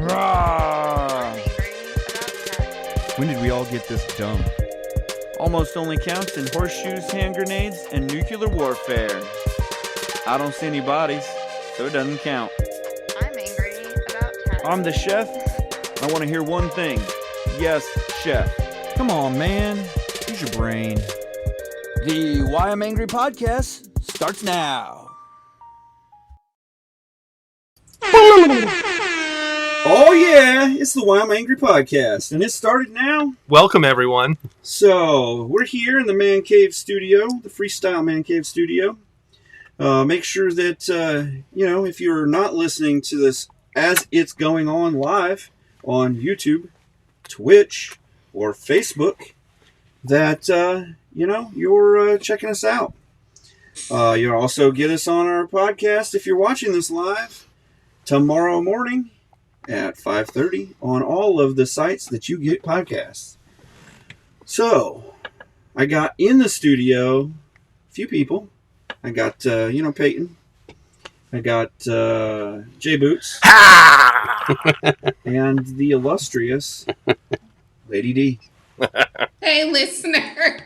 Rawr. When did we all get this dumb? Almost only counts in horseshoes, hand grenades, and nuclear warfare. I don't see any bodies, so it doesn't count. I'm angry about tax. I'm the chef. I want to hear one thing. Yes, chef. Come on, man. Use your brain. The Why I'm Angry podcast starts now. Oh yeah, it's the Why I'm Angry podcast, and it started now. Welcome, everyone. So, we're here in the Man Cave studio, the Freestyle Man Cave studio. Make sure that, if you're not listening to this as it's going on live on YouTube, Twitch, or Facebook, that, you're checking us out. You'll also get us on our podcast if you're watching this live tomorrow morning at 5:30 on all of the sites that you get podcasts. So, I got in the studio a few people. I got, Peyton. I got Jay Boots. And the illustrious Lady D. Hey, listeners.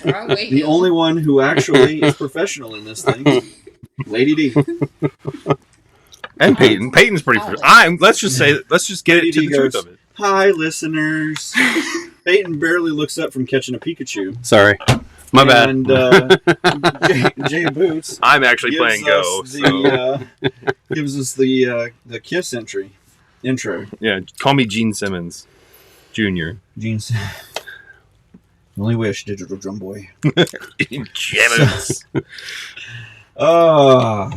Wrong way. The only one who actually is professional in this thing. Lady D. And Peyton. Peyton's pretty. Let's just get it to the truth of it. Hi, listeners. Peyton barely looks up from catching a Pikachu. Sorry, my bad. And Jay Boots. I'm actually playing Go. Gives us the Kiss intro. Yeah, call me Gene Simmons, Jr. Gene Simmons. Only wish, Digital Drum Boy. Simmons.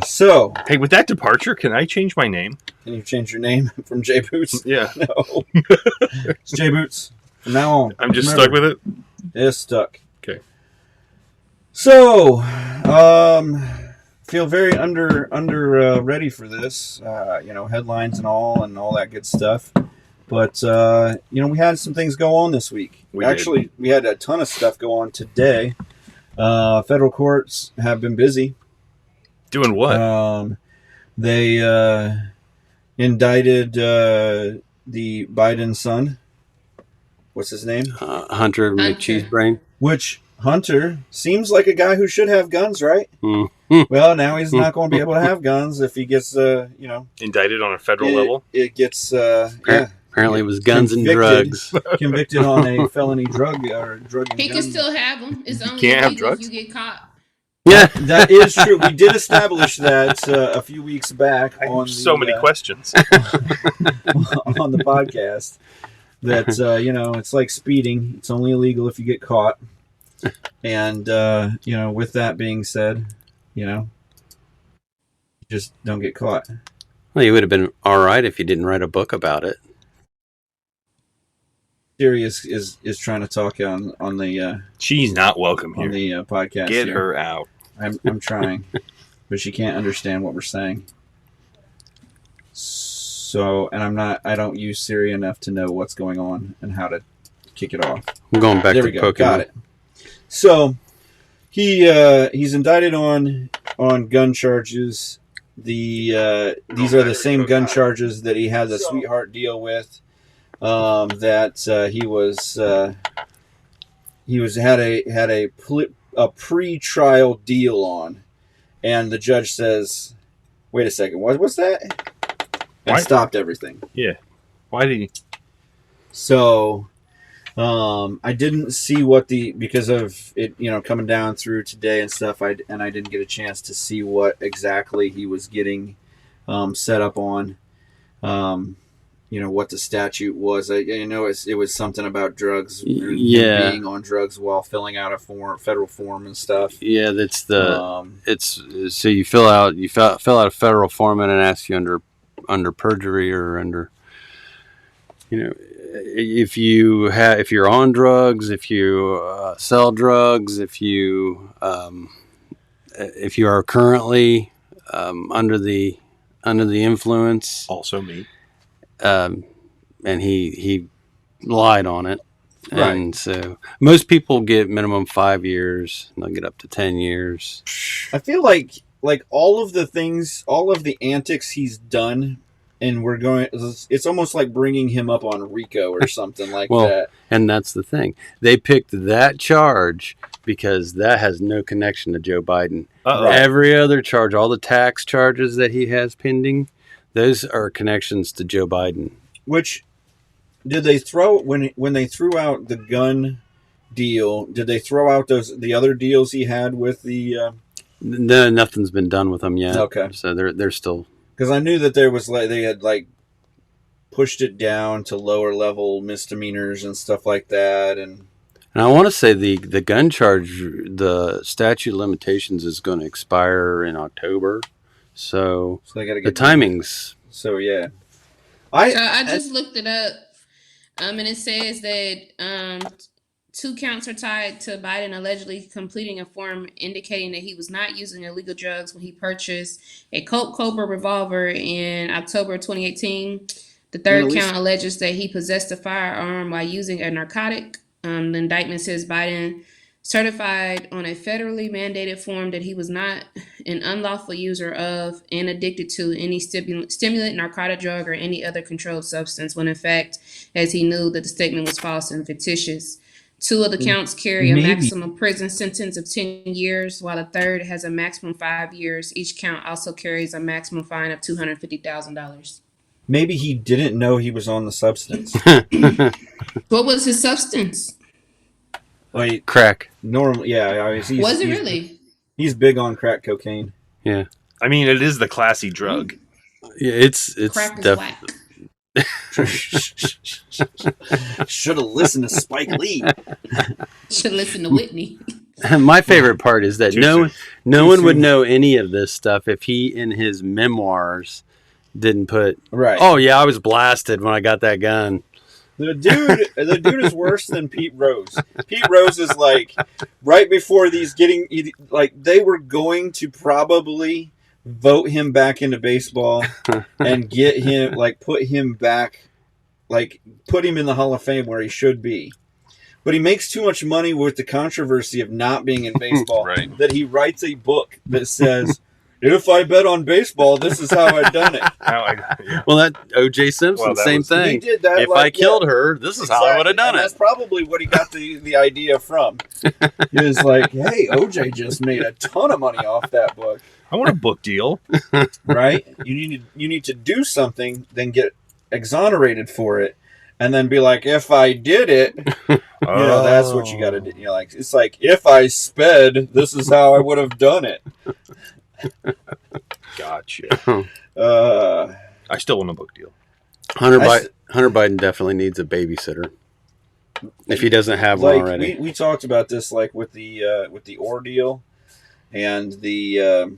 So. Hey, with that departure, can I change my name? Can you change your name from Jay Boots? Yeah. No. It's Jay Boots. From now on. I'm just stuck with it? It's stuck. Okay. So, feel very under ready for this. Headlines and all that good stuff. But, we had some things go on this week. We had a ton of stuff go on today. Federal courts have been busy. Doing what? They indicted the Biden son. What's his name? Hunter McCheesebrain. Which Hunter seems like a guy who should have guns, right? Mm-hmm. Well, now he's not going to be able to have guns if he gets, indicted on a federal level. It gets, Apparently, it was guns and drugs. Convicted on a felony drug or drug. He can still have them. It's only can't have illegal drugs? if you get caught. Yeah, that is true. We did establish that a few weeks back on many questions on the podcast. That it's like speeding. It's only illegal if you get caught. And with that being said, just don't get caught. Well, you would have been all right if you didn't write a book about it. Siri is trying to talk on the. She's not welcome here. On the podcast. Get here. her out. I'm trying, but she can't understand what we're saying. So, and I don't use Siri enough to know what's going on and how to kick it off. I'm going back there to we go. Pokemon. Got it. So, he's indicted on gun charges. These are the same gun charges that he had the sweetheart deal with. That he had a pre-trial deal on, and the judge says, "Wait a second, what's that?" And stopped everything. Yeah, why did he? So, I didn't see because of it, coming down through today and stuff. I didn't get a chance to see what exactly he was getting set up on. What the statute was. It was something about drugs. Yeah, being on drugs while filling out a federal form and stuff. Yeah, that's so you fill out a federal form and it asks you under perjury or under if you're on drugs, if you sell drugs, if you are currently under the influence. Also me. And he lied on it. Right. And so most people get minimum 5 years, and they'll get up to 10 years. I feel like all of the antics he's done and we're going. It's almost like bringing him up on RICO or something like Well, that. and that's the thing. They picked that charge because that has no connection to Joe Biden. Uh-oh. Every other charge, all the tax charges that he has pending, those are connections to Joe Biden. Which did they throw when they threw out the gun deal? Did they throw out the other deals he had with the? No, nothing's been done with them yet. Okay, so they're still. Because I knew that there was they had pushed it down to lower level misdemeanors and stuff like that, and I want to say the gun charge, the statute of limitations is going to expire in October, so they got to the get timings. So yeah, I just looked it up, and it says that 2 counts are tied to Biden allegedly completing a form indicating that he was not using illegal drugs when he purchased a Colt Cobra revolver in October 2018. The third count alleges that he possessed a firearm while using a narcotic. The indictment says Biden certified on a federally mandated form that he was not an unlawful user of and addicted to any stimulant, narcotic drug, or any other controlled substance, when in fact, as he knew that the statement was false and fictitious. 2 of the counts carry a maximum prison sentence of 10 years, while the third has a maximum 5 years. Each count also carries a maximum fine of $250,000. Maybe he didn't know he was on the substance. What was his substance? Like Crack. Normal, yeah. Was it really? He's big on crack cocaine. Yeah. I mean, it is the classy drug. Yeah, it's crack is whack. Should have listened to Spike Lee. Should listen to Whitney. My favorite part is that no one would know any of this stuff if he, in his memoirs, didn't put, right. Oh yeah, I was blasted when I got that gun. The dude is worse than Pete Rose. Pete Rose is right before they were going to probably vote him back into baseball and get him put him back, put him in the Hall of Fame where he should be. But he makes too much money with the controversy of not being in baseball Right. that he writes a book that says, if I bet on baseball, this is how I done it. Well, that O.J. Simpson, same thing. He did that. If I killed her, this is how I would have done it. That's probably what he got the idea from. He was like, hey, O.J. just made a ton of money off that book. I want a book deal. Right? You need to do something, then get exonerated for it, and then be like, if I did it, that's what you got to do. It's like, if I sped, this is how I would have done it. Gotcha. I still want a book deal. Hunter Biden definitely needs a babysitter if he doesn't have one already. We talked about this with the ordeal and the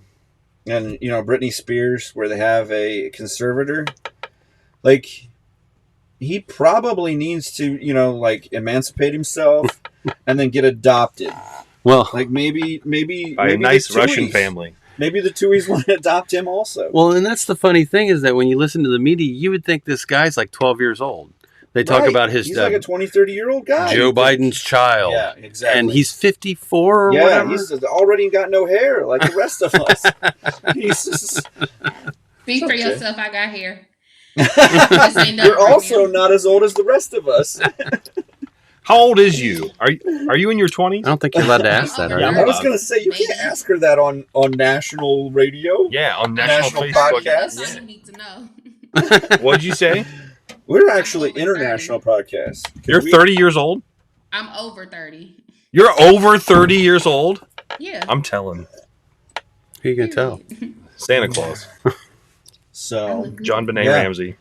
Britney Spears, where they have a conservator. He probably needs to emancipate himself and then get adopted. Well, maybe by a nice Russian family. Maybe the Tuohys want to adopt him also. Well, and that's the funny thing is that when you listen to the media, you would think this guy's 12 years old. They talk about his... He's like a 20, 30-year-old guy. Joe Biden's child. Yeah, exactly. And he's 54 or whatever. Yeah, he's already got no hair like the rest of us. He's just... Speak for yourself, I got hair. You're also not as old as the rest of us. How old is you? Are you in your 20s? I don't think you're allowed to ask that. Yeah, I was going to say, you can't ask her that on national radio. Yeah, on national podcast. That's all you need to know. What'd you say? We're actually international podcast. You're 30 years old? I'm over 30. You're over 30 years old? Yeah. I'm telling. Who you going to tell? Santa Claus. So, John Benet Ramsey.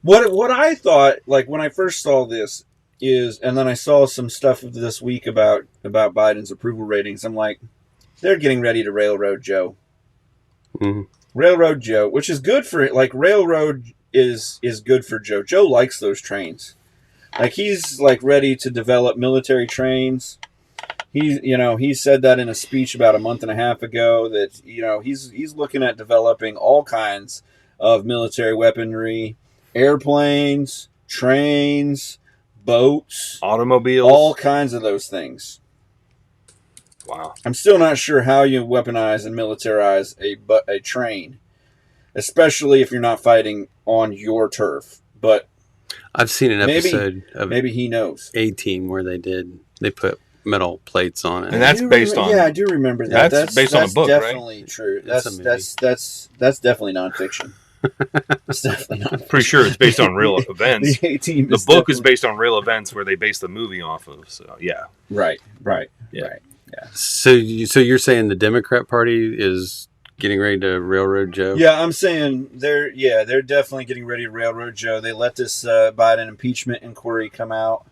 What I thought, when I first saw this, and then I saw some stuff this week about Biden's approval ratings. I'm like, they're getting ready to railroad Joe. Mm-hmm. Railroad Joe, which is good for railroad is good for Joe. Joe likes those trains. He's ready to develop military trains. He said that in a speech about a month and a half ago that he's looking at developing all kinds of military weaponry, airplanes, trains, boats, automobiles, all kinds of those things. Wow. I'm still not sure how you weaponize and militarize a train. especially if you're not fighting on your turf. But I've seen an episode of maybe he knows A-Team where they put metal plates on it. And that's based on. Yeah, I do remember that. That's based on a book, definitely right? true. It's a That's definitely nonfiction. It's definitely not. Pretty sure it's based on real events. The A-Team. The book is based on real events where they base the movie off of. So yeah, right. Yeah. Right. Yeah. So you're saying the Democrat Party is getting ready to railroad Joe? Yeah, I'm saying they're definitely getting ready to railroad Joe. They let this Biden impeachment inquiry come out,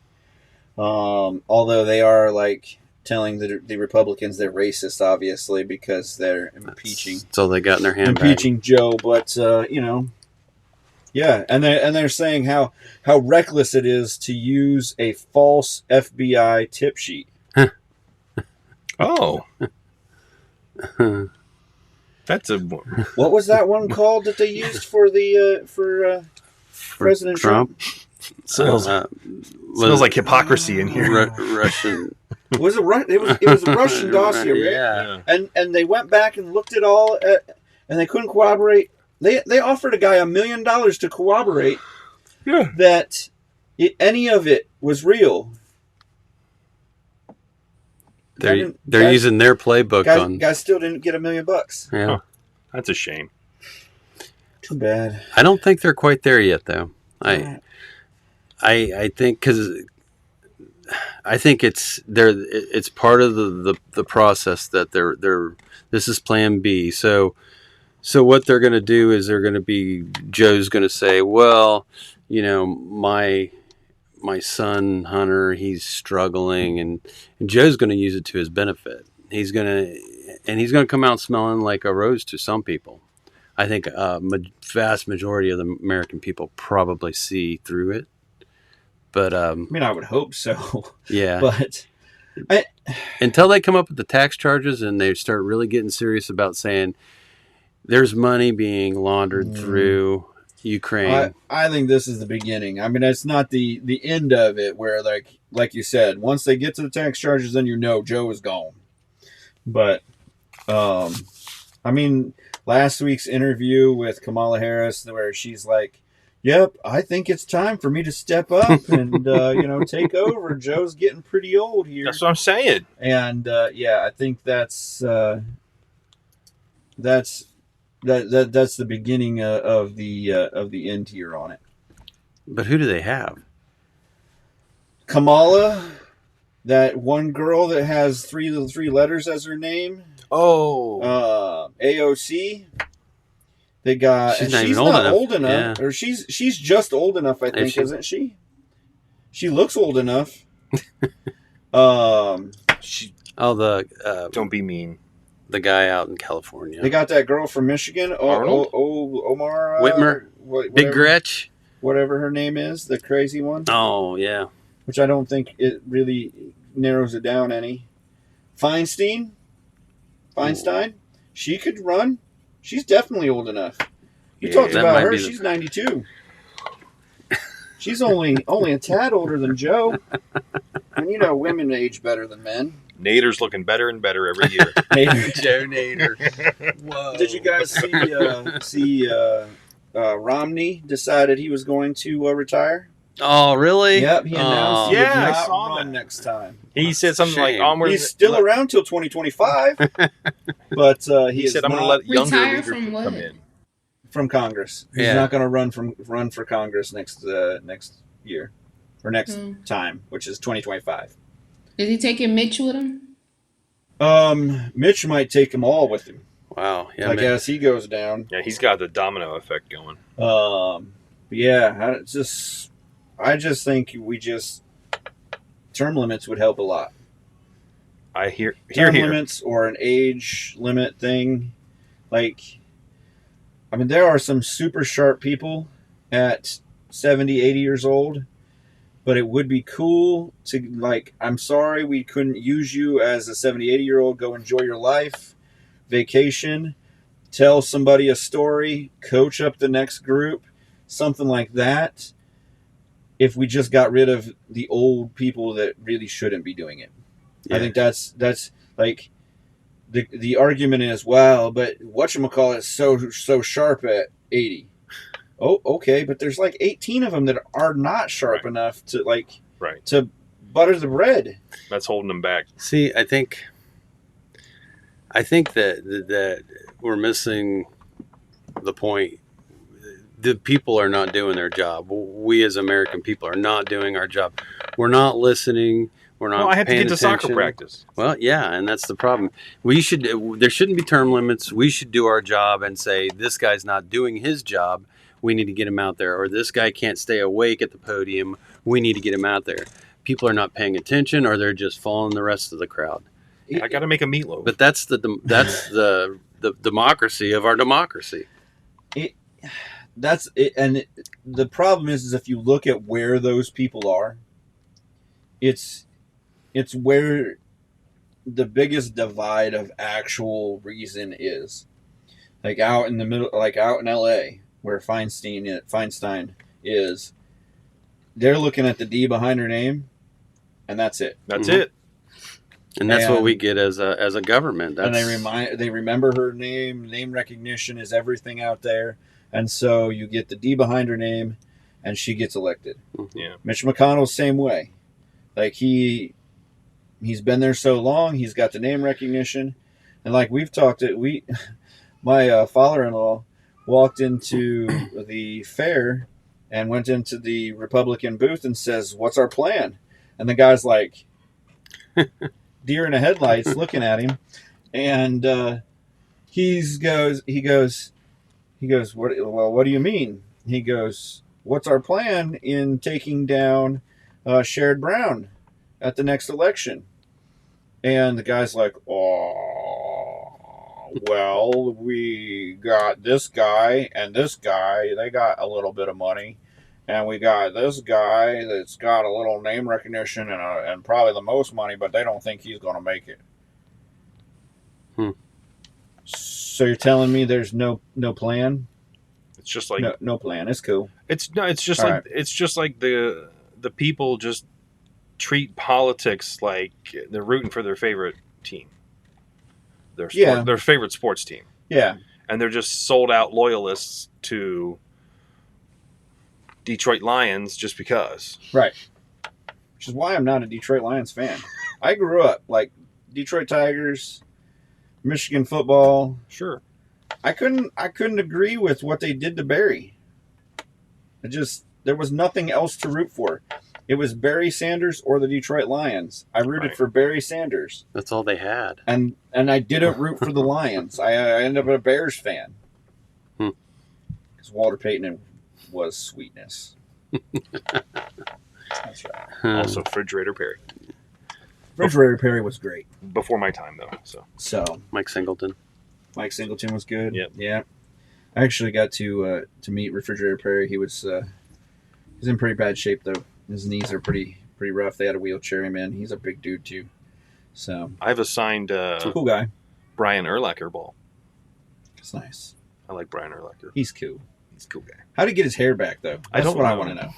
although they are like telling the Republicans they're racist, obviously, because they're impeaching. That's all they got in their handbag. Impeaching Joe, but yeah, and they're saying how reckless it is to use a false FBI tip sheet. Oh. That's a. What was that one called that they used for President Trump? Smells like hypocrisy in here. Russian. It was a Russian dossier, right? Yeah. And they went back and looked at all, and they couldn't corroborate. They offered a guy $1 million to corroborate that any of it was real. They're using their playbook on. Guys still didn't get $1 million. Yeah, Huh. That's a shame. Too bad. I don't think they're quite there yet, though. I think it's part of the process that they're this is Plan B. So what they're going to do is Joe's going to say, well, my son Hunter, he's struggling, and Joe's going to use it to his benefit. He's going to come out smelling like a rose to some people. I think vast majority of the American people probably see through it. But I mean, I would hope so. Yeah. But until they come up with the tax charges and they start really getting serious about saying there's money being laundered through Ukraine. I think this is the beginning. I mean, it's not the end of it where, like you said, once they get to the tax charges, then Joe is gone. But, I mean, last week's interview with Kamala Harris where she's like, yep, I think it's time for me to step up and, take over. Joe's getting pretty old here. That's what I'm saying. And, I think that's the beginning of the end here on it. But who do they have? Kamala, that one girl that has three letters as her name. Oh, AOC. They got. She's she's not old enough, or she's just old enough. I think, isn't she? She looks old enough. don't be mean. The guy out in California. They got that girl from Michigan, Omar Whitmer, Big Gretch, whatever her name is, the crazy one. Oh yeah, which I don't think it really narrows it down any. Feinstein, she could run. She's definitely old enough. You talked about her. She's 92. She's only a tad older than Joe. And women age better than men. Nader's looking better and better every year. Joe Nader. Whoa. Did you guys see Romney decided he was going to retire? Oh, really? Yep, he announced he would I not saw run that. next time. He said something like, he's still around till 2025, but he said, I'm going to let younger Retire leaders from what? come in. from Congress. He's not going to run for Congress next year or next time, which is 2025. Is he taking Mitch with him? Mitch might take them all with him. Wow. Yeah, I guess he goes down. Yeah, he's got the domino effect going. I just think term limits would help a lot. I hear term limits or an age limit thing. There are some super sharp people at 70, 80 years old, but it would be cool to, I'm sorry we couldn't use you as a 70, 80-year-old. Go enjoy your life, vacation, tell somebody a story, coach up the next group, something like that. If we just got rid of the old people that really shouldn't be doing it. Yeah. I think that's the argument is, well, but whatchamacallit is so sharp 80. Oh, okay, but there's like 18 of them that are not sharp Right. enough to Right. to butter the bread. That's holding them back. See, I think that we're missing the point. The people are not doing their job. We as American people are not doing our job. We're not listening. We're not. No, I have to paying get to soccer attention. practice. Well, yeah, and that's the problem. There shouldn't be term limits. We should do our job and say this guy's not doing his job. We need to get him out there. Or this guy can't stay awake at the podium. We need to get him out there. People are not paying attention, or they're just following the rest of the crowd. I got to make a meatloaf. But that's the democracy of our democracy. That's it, and the problem is if you look at where those people are, it's where the biggest divide of actual reason is, like out in the middle, like out in L.A. where Feinstein is. They're looking at the D behind her name, and that's it. That's it. And that's what we get as a government. And they remember her name. Name recognition is everything out there. And so you get the D behind her name, and she gets elected. Yeah. Mitch McConnell's same way. Like he's been there so long, he's got the name recognition, and like we've talked my father-in-law walked into the fair and went into the Republican booth and says, "What's our plan?" And the guy's like, deer in the headlights, looking at him, and he goes, what do you mean? He goes, what's our plan in taking down Sherrod Brown at the next election? And the guy's like, oh, well, we got this guy and this guy. They got a little bit of money. And we got this guy that's got a little name recognition and probably the most money, but they don't think he's going to make it. So you're telling me there's no plan? It's just like no plan. It's cool. It's just All like right. it's just like the people just treat politics like they're rooting for their favorite team, their favorite sports team. Yeah, and they're just sold out loyalists to Detroit Lions just because. Right. Which is why I'm not a Detroit Lions fan. I grew up like Detroit Tigers, Michigan football. Sure. I couldn't agree with what they did to Barry. There was nothing else to root for. It was Barry Sanders or the Detroit Lions. I rooted for Barry Sanders. That's all they had. And I didn't root for the Lions. I ended up a Bears fan. Because Walter Payton was sweetness. That's right. Also, Refrigerator Perry. Refrigerator Perry was great. Before my time, though. So Mike Singleton was good. Yep. Yeah. I actually got to meet Refrigerator Perry. He was he's in pretty bad shape though. His knees are pretty rough. They had to wheelchair him in. He's a big dude too. So I've assigned cool guy. Brian Urlacher ball. It's nice. I like Brian Urlacher. He's cool. He's a cool guy. How did he get his hair back though? That's what I want to know.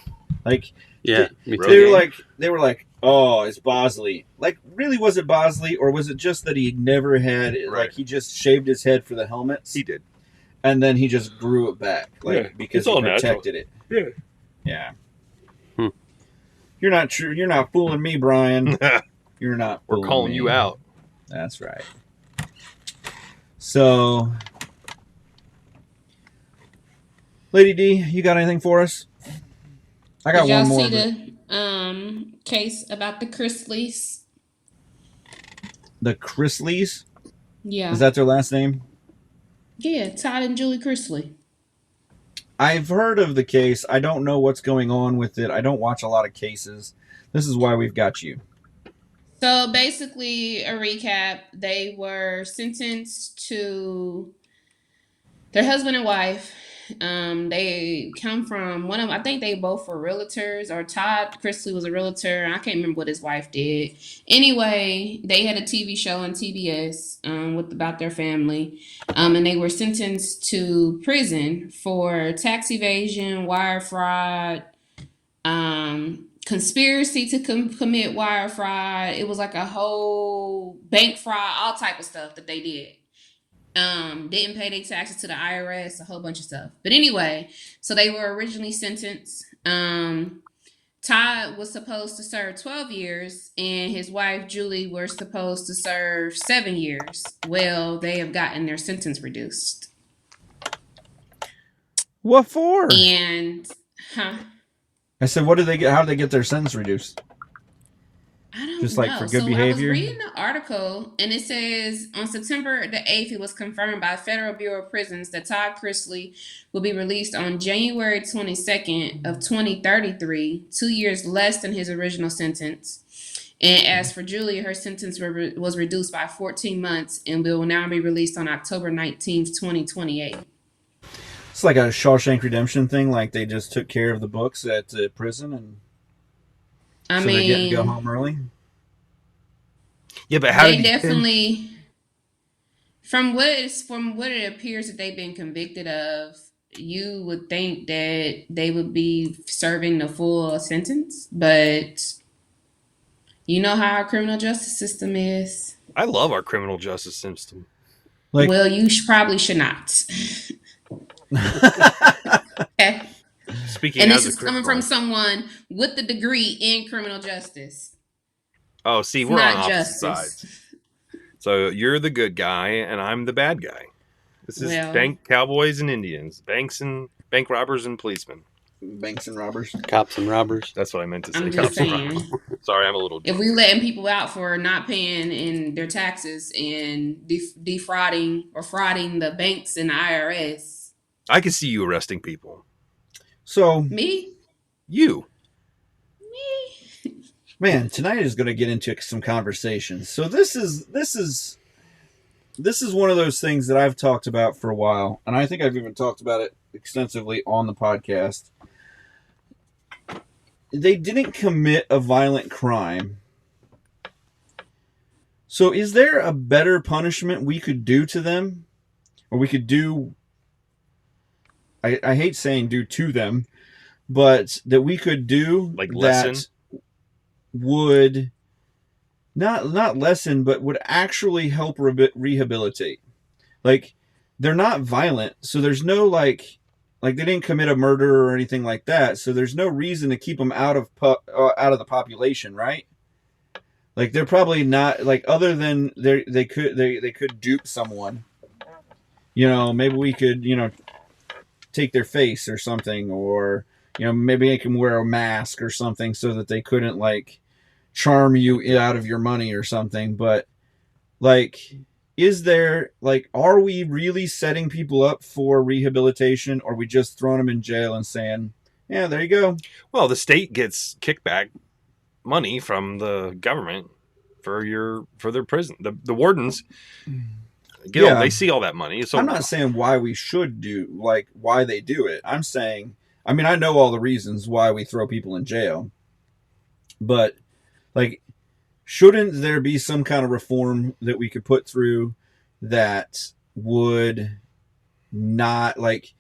Like, yeah, they were like, oh, it's Bosley. Like, really, was it Bosley, or was it just that he never had like he just shaved his head for the helmets? He did, and then he just grew it back, because he protected it. Yeah. You're not true. You're not fooling me, Brian. You're not. We're calling you out. That's right. So, Lady D, you got anything for us? I got one more. Did y'all see the case about the Chrisleys? The Chrisleys? Yeah. Is that their last name? Yeah, Todd and Julie Chrisley. I've heard of the case. I don't know what's going on with it. I don't watch a lot of cases. This is why we've got you. So basically, a recap, they were sentenced to their husband and wife. They come from I think they both were realtors, or Todd Chrisley was a realtor. I can't remember what his wife did. Anyway, they had a TV show on TBS about their family, and they were sentenced to prison for tax evasion, wire fraud, conspiracy to commit wire fraud. It was like a whole bank fraud, all type of stuff that they did. Didn't pay their taxes to the IRS, a whole bunch of stuff. But anyway, so they were originally sentenced. Todd was supposed to serve 12 years, and his wife Julie were supposed to serve 7 years. Well, they have gotten their sentence reduced. What for? And I said, what did they get? How did they get their sentence reduced? I don't Just know. like for good so behavior? I was reading the article, and it says on September the 8th, it was confirmed by Federal Bureau of Prisons that Todd Chrisley will be released on January 22nd of 2033, 2 years less than his original sentence. And as for Julie, her sentence was reduced by 14 months and will now be released on October 19th, 2028. It's like a Shawshank Redemption thing, like they just took care of the books at the prison, and they're getting to go home early. Yeah, but how they did definitely, from what it appears that they've been convicted of, you would think that they would be serving the full sentence, but you know how our criminal justice system is. I love our criminal justice system. Well, you probably should not. Okay. Speaking, and this is coming from someone with the degree in criminal justice. Oh, see, we're on opposite sides. So you're the good guy, and I'm the bad guy. This is bank cowboys and Indians, bank robbers and policemen. Banks and robbers, cops and robbers. That's what I meant to say. I'm Cops just and saying. robbers. Sorry, I'm a little. If we letting people out for not paying in their taxes and defrauding or frauding the banks and the IRS, I can see you arresting people. So me, you, me, man, tonight is going to get into some conversations. So this is one of those things that I've talked about for a while, and I think I've even talked about it extensively on the podcast. They didn't commit a violent crime. So is there a better punishment we could do to them? Or we could do, I hate saying do to them, but that we could do like that lesson? Would not lessen, but would actually help rehabilitate. Like, they're not violent, so there's no like they didn't commit a murder or anything like that, so there's no reason to keep them out of the population, right? Like, they're probably not, like, other than they could dupe someone. You know, maybe we could, take their face or something, or maybe make them wear a mask or something so that they couldn't like charm you out of your money or something. But like, is there, like, are we really setting people up for rehabilitation, or are we just throwing them in jail and saying, yeah, there you go? Well, the state gets kickback money from the government for their prison. The wardens they see all that money. So I'm not saying why we should do, like, why they do it. I'm saying, I mean, I know all the reasons why we throw people in jail, but like, shouldn't there be some kind of reform that we could put through that would not, like,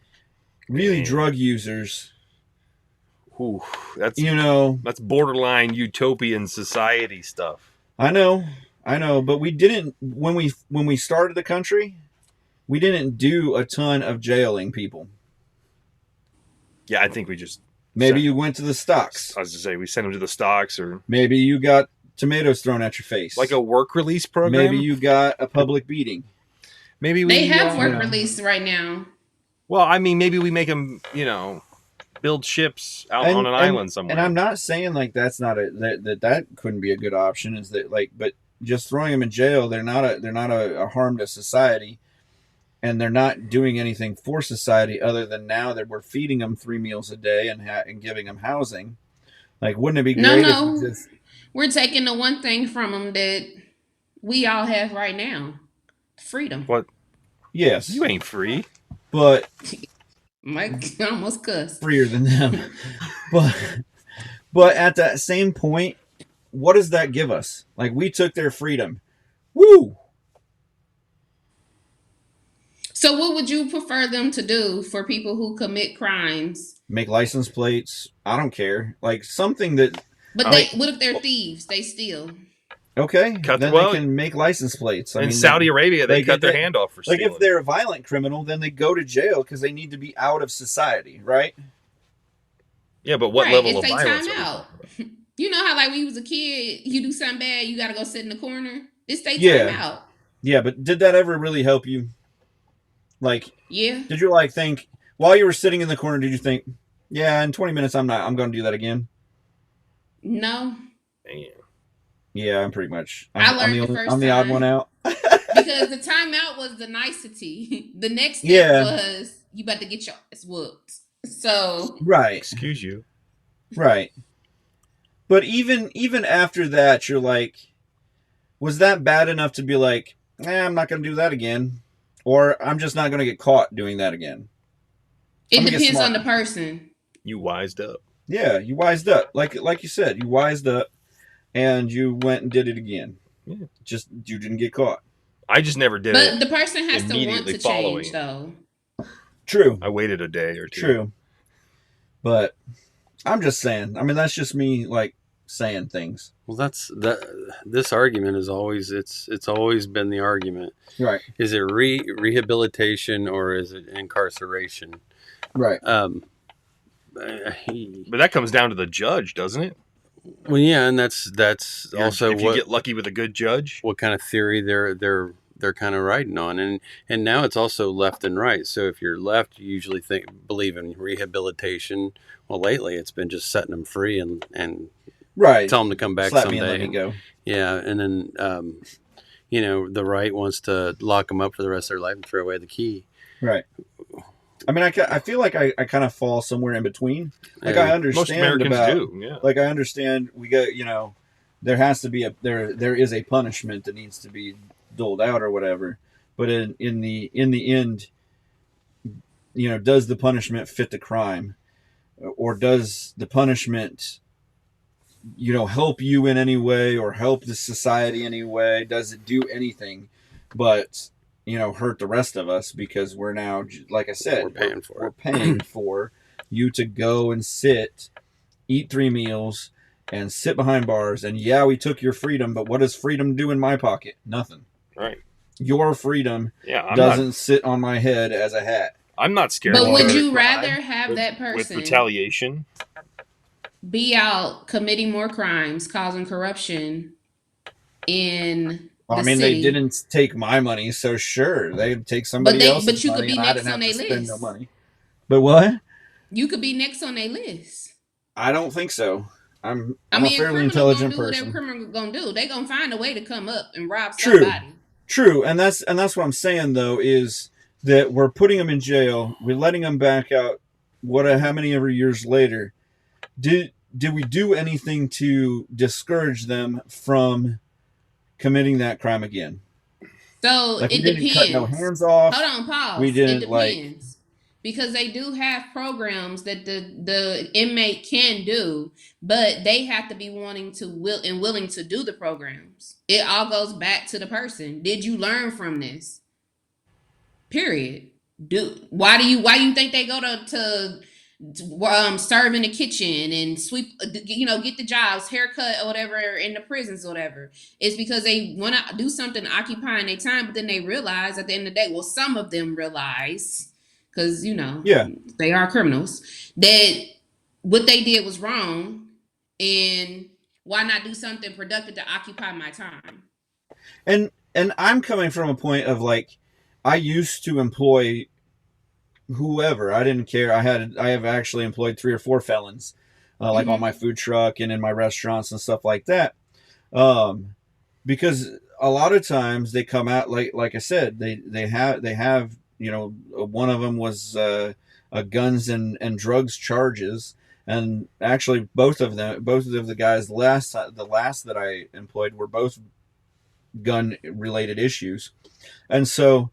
really drug users? Ooh, that's that's borderline utopian society stuff. I know, but we didn't, when we started the country, we didn't do a ton of jailing people. Yeah, I think we just maybe you went to the stocks. I was to say we sent them to the stocks, or maybe you got tomatoes thrown at your face, like a work release program. Maybe you got a public beating. Maybe they have work release right now. Well, I mean, maybe we make them, build ships out on an island somewhere. And I'm not saying like that's not that couldn't be a good option. Is that like, but just throwing them in jail, they're not a harm to society, and they're not doing anything for society other than now that we're feeding them 3 meals a day and giving them housing. Like, wouldn't it be great? No. We're taking the one thing from them that we all have right now. Freedom. What? Yes. You ain't free. But Mike almost cussed. Freer than them. but at that same point, what does that give us? Like, we took their freedom. Woo! So what would you prefer them to do for people who commit crimes? Make license plates. I don't care. Like, something that... But what if they're thieves? They steal. Okay, Cut then they can make license plates. In Saudi Arabia, they cut their hand off for stealing. Like if they're a violent criminal, then they go to jail because they need to be out of society, right? Yeah, but what level of violence? Time out. You know how like when you was a kid, you do something bad, you got to go sit in the corner. It's time out. Yeah, but did that ever really help you? Like, yeah. Did you like think while you were sitting in the corner? Did you think, yeah, in 20 minutes I'm going to do that again? No. Damn. Yeah, I'm pretty much. I'm the odd one out. Because the timeout was the nicety. The next step was you about to get your ass whooped. So right. Excuse you. Right. But even after that, you're like, was that bad enough to be like, I'm not going to do that again, or I'm just not going to get caught doing that again? It depends on the person. You wised up. Yeah, you wised up. Like you said, you wised up. And you went and did it again. Yeah. Just you didn't get caught. I just never did it. But the person has to want to change, though. True. I waited a day or two. True. But I'm just saying. I mean, that's just me like saying things. Well, this argument is always it's always been the argument. Right. Is it rehabilitation or is it incarceration? Right. But that comes down to the judge, doesn't it? Well, yeah, and that's also if you get lucky with a good judge, what kind of theory they're kind of riding on, and now it's also left and right. So if you're left, you usually believe in rehabilitation. Well, lately it's been just setting them free and right, tell them to come back Slap someday. Me and let me go. Yeah, and then the right wants to lock them up for the rest of their life and throw away the key. Right. I mean, I feel like I kind of fall somewhere in between. Like Yeah. I understand most Americans about, do. Yeah. Like I understand we go, there has to be there is a punishment that needs to be doled out or whatever. But in the end, does the punishment fit the crime, or does the punishment, help you in any way or help the society any way? Does it do anything but hurt the rest of us because we're now, like I said, we're paying for you to go and eat 3 meals and sit behind bars. And yeah, we took your freedom, but what does freedom do in my pocket? Nothing. Right. Your freedom doesn't sit on my head as a hat. I'm not scared. But would you rather have that person with retaliation be out committing more crimes, causing corruption in I mean, city? They didn't take my money, so sure, they'd take somebody else's money. But you could be next on their list. No money. But what? You could be next on their list. I don't think so. I'm a fairly intelligent person. What criminal gonna do? They gonna find a way to come up and rob somebody. True, and that's what I'm saying though is that we're putting them in jail, we're letting them back out. How many ever years later? Did we do anything to discourage them from committing that crime again? So like it depends. Depends. Cut no hands off. Hold on, pause. We didn't it depends. Because they do have programs that the inmate can do, but they have to be willing to do the programs. It all goes back to the person. Did you learn from this? Period. Why do you think they go to serve in the kitchen and sweep, get the jobs, haircut or whatever in the prisons or whatever? It's because they want to do something occupying their time, but then they realize at the end of the day, well, some of them realize, because they are criminals, that what they did was wrong, and why not do something productive to occupy my time? And I'm coming from a point of like, I used to employ whoever. I didn't care. I have actually employed 3 or 4 felons, like on my food truck and in my restaurants and stuff like that. Because a lot of times they come out like I said, they have one of them was a guns and drugs charges, and actually both of the guys the last that I employed were both gun related issues, and so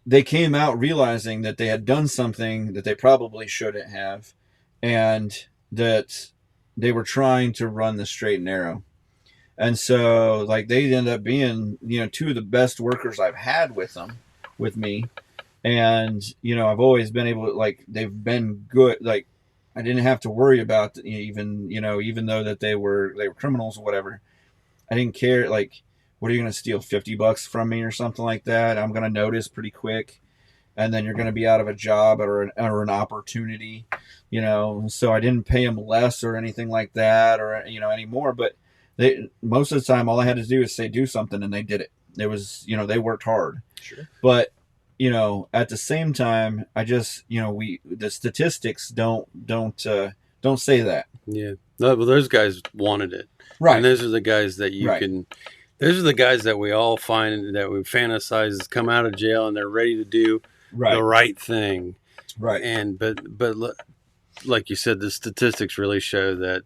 they came out realizing that they had done something that they probably shouldn't have, and that they were trying to run the straight and narrow. And so like they ended up being, 2 of the best workers I've had with me. And, I've always been able to, like, they've been good. Like I didn't have to worry about even though that they were criminals or whatever. I didn't care. Like, what are you going to steal, $50 from me or something like that? I'm going to notice pretty quick. And then you're going to be out of a job or an opportunity, you know. So I didn't pay them less or anything like that, or, you know, anymore. But most of the time, all I had to do is say do something, and they did it. It was, you know, they worked hard. Sure. But, you know, at the same time, I just, you know, the statistics don't say that. Yeah. No, but those guys wanted it. Right. And those are the guys that you Right. can. Those are the guys that we all find that we fantasize come out of jail and they're ready to do the right thing. Right. And but like you said, the statistics really show that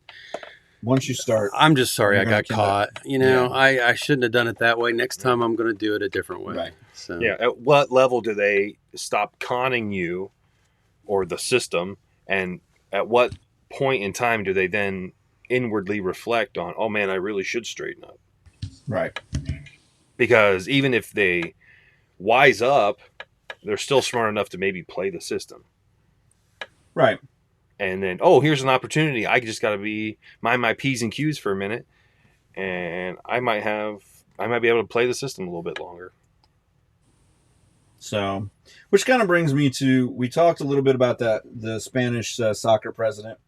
once you start, I'm just sorry I got caught. You know, Yeah. I shouldn't have done it that way. Next time I'm going to do it a different way. Right. So Yeah. At what level do they stop conning you or the system? And at what point in time do they then inwardly reflect on, oh man, I really should straighten up? Right. Because even if they wise up, they're still smart enough to maybe play the system. Right. And then, oh, here's an opportunity. I just got to mind my P's and Q's for a minute. And I might be able to play the system a little bit longer. So, which kind of brings me to, we talked a little bit about the Spanish soccer president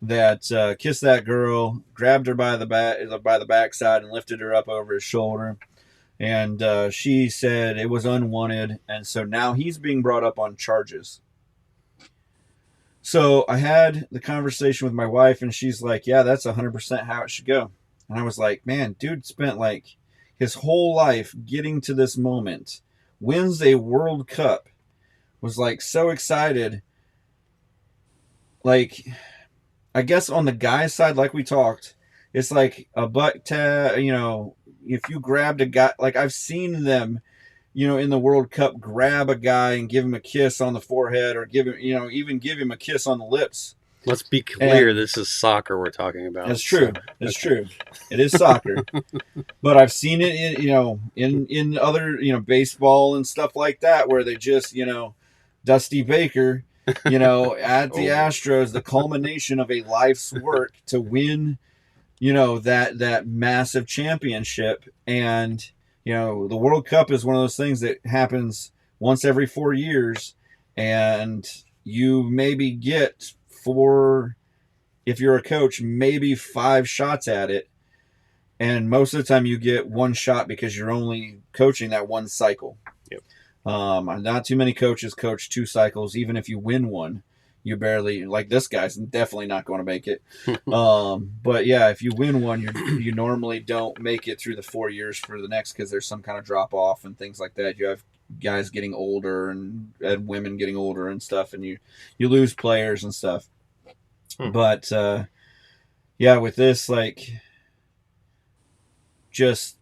that kissed that girl, grabbed her by the backside and lifted her up over his shoulder. And she said it was unwanted. And so now he's being brought up on charges. So I had the conversation with my wife, and she's like, yeah, that's 100% how it should go. And I was like, man, dude spent like his whole life getting to this moment, wins a World Cup, was like so excited. Like, I guess on the guy's side, like we talked, it's like a butt tag, you know, if you grabbed a guy, like I've seen them, you know, in the World Cup, grab a guy and give him a kiss on the forehead, or give him, you know, even give him a kiss on the lips. Let's be clear, this is soccer we're talking about. It's true. It's true. It is soccer. But I've seen it in, you know, in other, you know, baseball and stuff like that, where they just, you know, Dusty Baker, you know, at the Astros, the culmination of a life's work to win, you know, that massive championship. And, you know, the World Cup is one of those things that happens once every 4 years, and you maybe get if you're a coach, maybe 5 shots at it. And most of the time you get 1 shot because you're only coaching that 1 cycle. Yep. Not too many coaches coach 2 cycles. Even if you win 1, you barely, like this guy's definitely not going to make it. But yeah, if you win 1, you normally don't make it through the 4 years for the next, because there's some kind of drop off and things like that. You have guys getting older and women getting older and stuff, and you lose players and stuff. But yeah, with this, like, just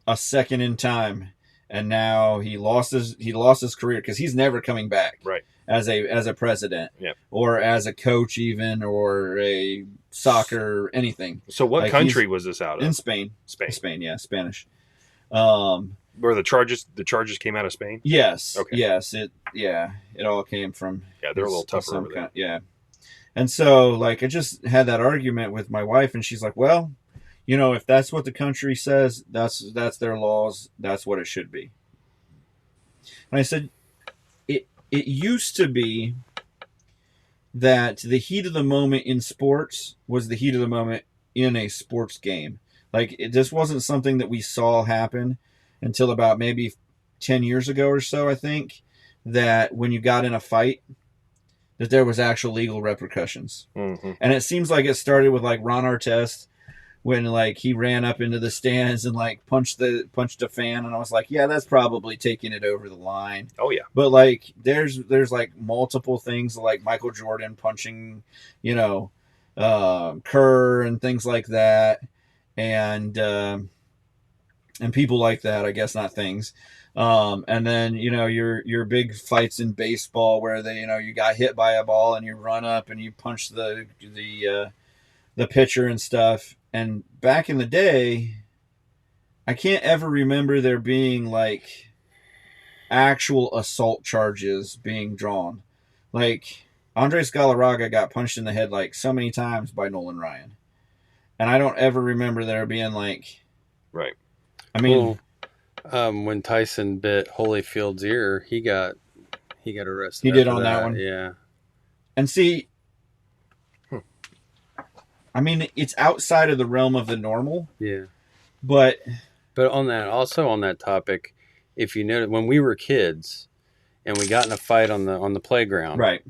a second in time, and now he lost his career, because he's never coming back. Right. As a president, Yep. or as a coach, even, or a soccer, anything. So what country was this out of? In Spain. Spain, yeah, Spanish. Where the charges came out of Spain? Yes. Okay. Yes. It all came from. Yeah, they're a little tougher over there. Yeah. And so, like, I just had that argument with my wife, and she's like, well, you know, if that's what the country says, that's their laws, that's what it should be. And I said, it used to be that the heat of the moment in sports was the heat of the moment in a sports game. Like, this wasn't something that we saw happen until about maybe 10 years ago or so, I think, that when you got in a fight, that there was actual legal repercussions. Mm-hmm. And it seems like it started with, like, Ron Artest, when, like, he ran up into the stands and, like, punched a fan, and I was like, yeah, that's probably taking it over the line. Oh yeah. But, like, there's like multiple things, like Michael Jordan punching, you know, Kerr and things like that, and people like that, I guess, not things. And then, you know, your big fights in baseball where they, you know, you got hit by a ball and you run up and you punch the pitcher and stuff. And back in the day, I can't ever remember there being, like, actual assault charges being drawn. Like, Andres Galarraga got punched in the head, like, so many times by Nolan Ryan. And I don't ever remember there being, like, Right. I mean, when Tyson bit Holyfield's ear, he got arrested. He did after on that one? Yeah. and see, I mean, it's outside of the realm of the normal, Yeah. but But on that topic, if you notice, when we were kids and we got in a fight on the playground, right.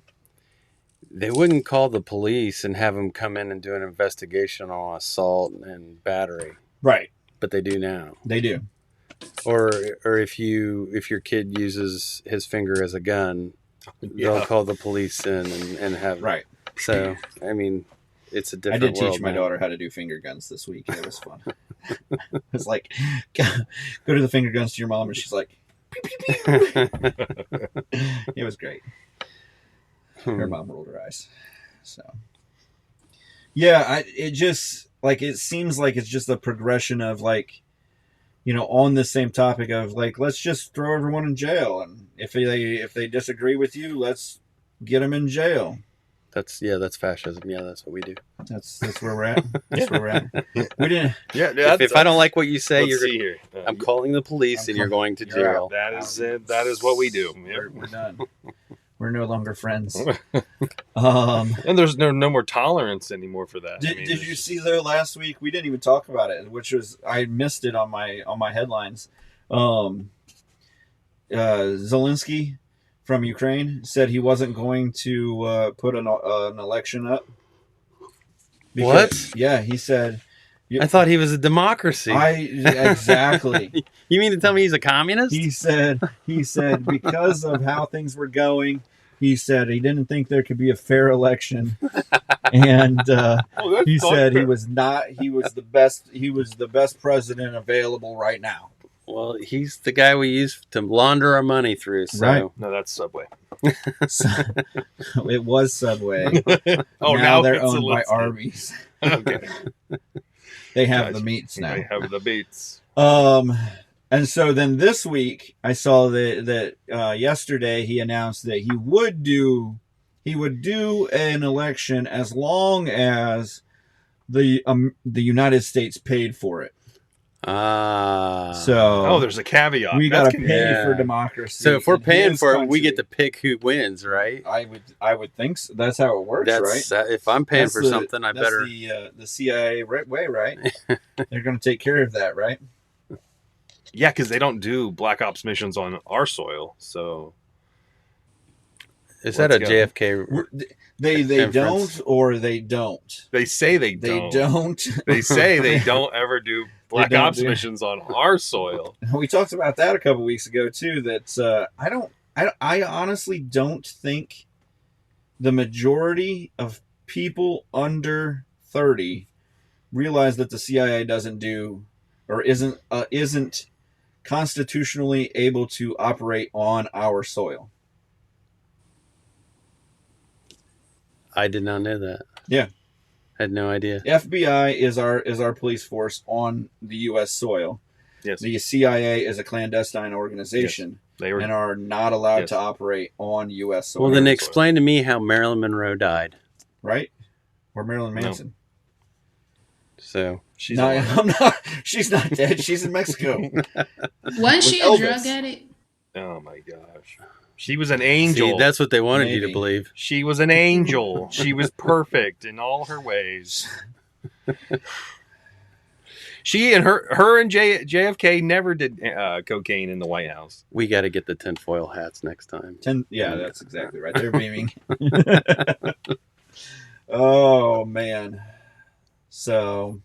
they wouldn't call the police and have them come in and do an investigation on assault and battery, Right. but they do now. They do. Or if your kid uses his finger as a gun, they'll call the police in and have Right. So I mean, it's a I different did world teach my now. daughter how to do finger guns this week. It was fun. It's like, go to the finger guns to your mom, and she's like, pew, pew, pew. It was great. Her mom rolled her eyes. So, yeah, it just, like, it seems like it's just a progression of, like, you know, on the same topic of, like, let's just throw everyone in jail. And if they disagree with you, let's get them in jail. That's fascism. Yeah, that's what we do. That's where we're at. That's where we're at. We didn't. Yeah. If I don't like what you say, let's see here. I'm calling the police and you're going to jail. That is it. That is what we do. We're done. We're no longer friends. And there's no more tolerance anymor for that. Did you see there last week? We didn't even talk about it, which was, I missed it on my headlines. Zelensky from Ukraine said he wasn't going to put an election up. What? Yeah, he said. I thought he was a democracy. Exactly. You mean to tell me he's a communist? He said because of how things were going, he said he didn't think there could be a fair election, and he said he was the best president available right now. Well, he's the guy we use to launder our money through. So. Right. No, that's Subway. So, it was Subway. Oh, now they're it's owned by Zelensky. Arby's. Okay. They have Gotcha. the meats now. They have the beats. And so then this week I saw that yesterday he announced that he would do an election as long as the United States paid for it. So there's a caveat. we That's got to pay yeah. for democracy. if we're in paying his for it, we country. get to pick who wins, right? I would think so. That's how it works, right? If I'm paying That's for something, I that's better. the CIA way, right? They're going to take care of that, right? Yeah, because they don't do Black Ops missions on our soil. So Is that a Let's go. JFK? They Inference. don't, or they don't. they say they They don't. don't. They say they don't ever do Black don't Ops do- missions on our soil. We talked about that a couple weeks ago too. That I honestly don't think the majority of people under 30 realize that the CIA doesn't do or isn't constitutionally able to operate on our soil. I did not know that. Yeah. Had no idea. FBI is our police force on the U.S. soil. Yes, The CIA is a clandestine organization they were. and are not allowed Yes. to operate on U.S. soil. Well, then explain to me how Marilyn Monroe died. Right? Or Marilyn No. Manson. So She's No, alive. I'm not. She's not dead. She's in Mexico. Wasn't she a Elvis. drug addict? Oh my gosh, she was an angel. see, that's what they wanted you Maybe. to believe. She was an angel. She was perfect in all her ways. She and her and JFK never did cocaine in the White House. We got to get the tinfoil hats next time. Yeah, that's exactly right. They're beaming. Oh man. So,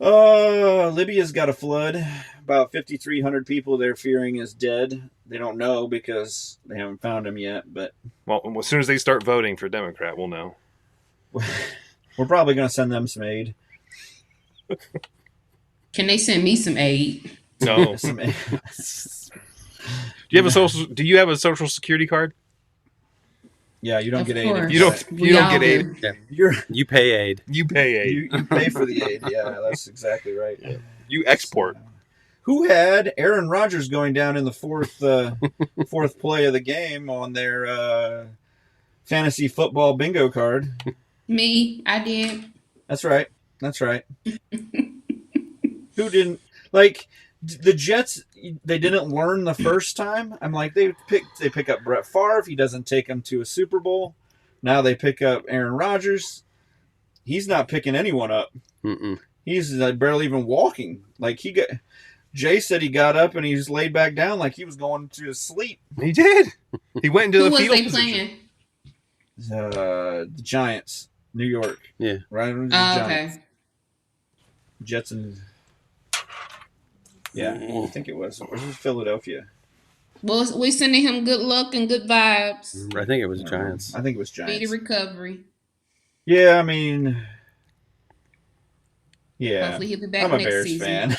Libya's got a flood. About 5,300 people they're fearing is dead. They don't know because they haven't found him yet. But Well, as soon as they start voting for Democrat, we'll know. we're probably going to send them some aid. Can they send me some aid? No. Some aid. Do you have a social security card? Yeah, you don't Of get aid. course. You don't. We You don't all get do. aid. You pay aid. You pay aid. You pay for the aid. Yeah, that's exactly right. You export. Who had Aaron Rodgers going down in the fourth play of the game on their fantasy football bingo card? Me, I did. That's right. That's right. Who didn't like the Jets? They didn't learn the first time. I'm like they pick up Brett Favre. He doesn't take them to a Super Bowl. Now they pick up Aaron Rodgers. He's not picking anyone up. Mm-mm. He's barely even walking. Like Jay said he got up and he just laid back down like he was going to sleep. He did. He went into Who the was field they position. playing? The Giants, New York. Yeah. Right. The Oh, Giants. okay. Jets and I think it was. Or was it Philadelphia? Well, we sending him good luck and good vibes. I think it was Giants. I think it was Speedy Giants. recovery. Yeah, I mean, yeah. Hopefully he'll be back I'm a next Bears season. fan.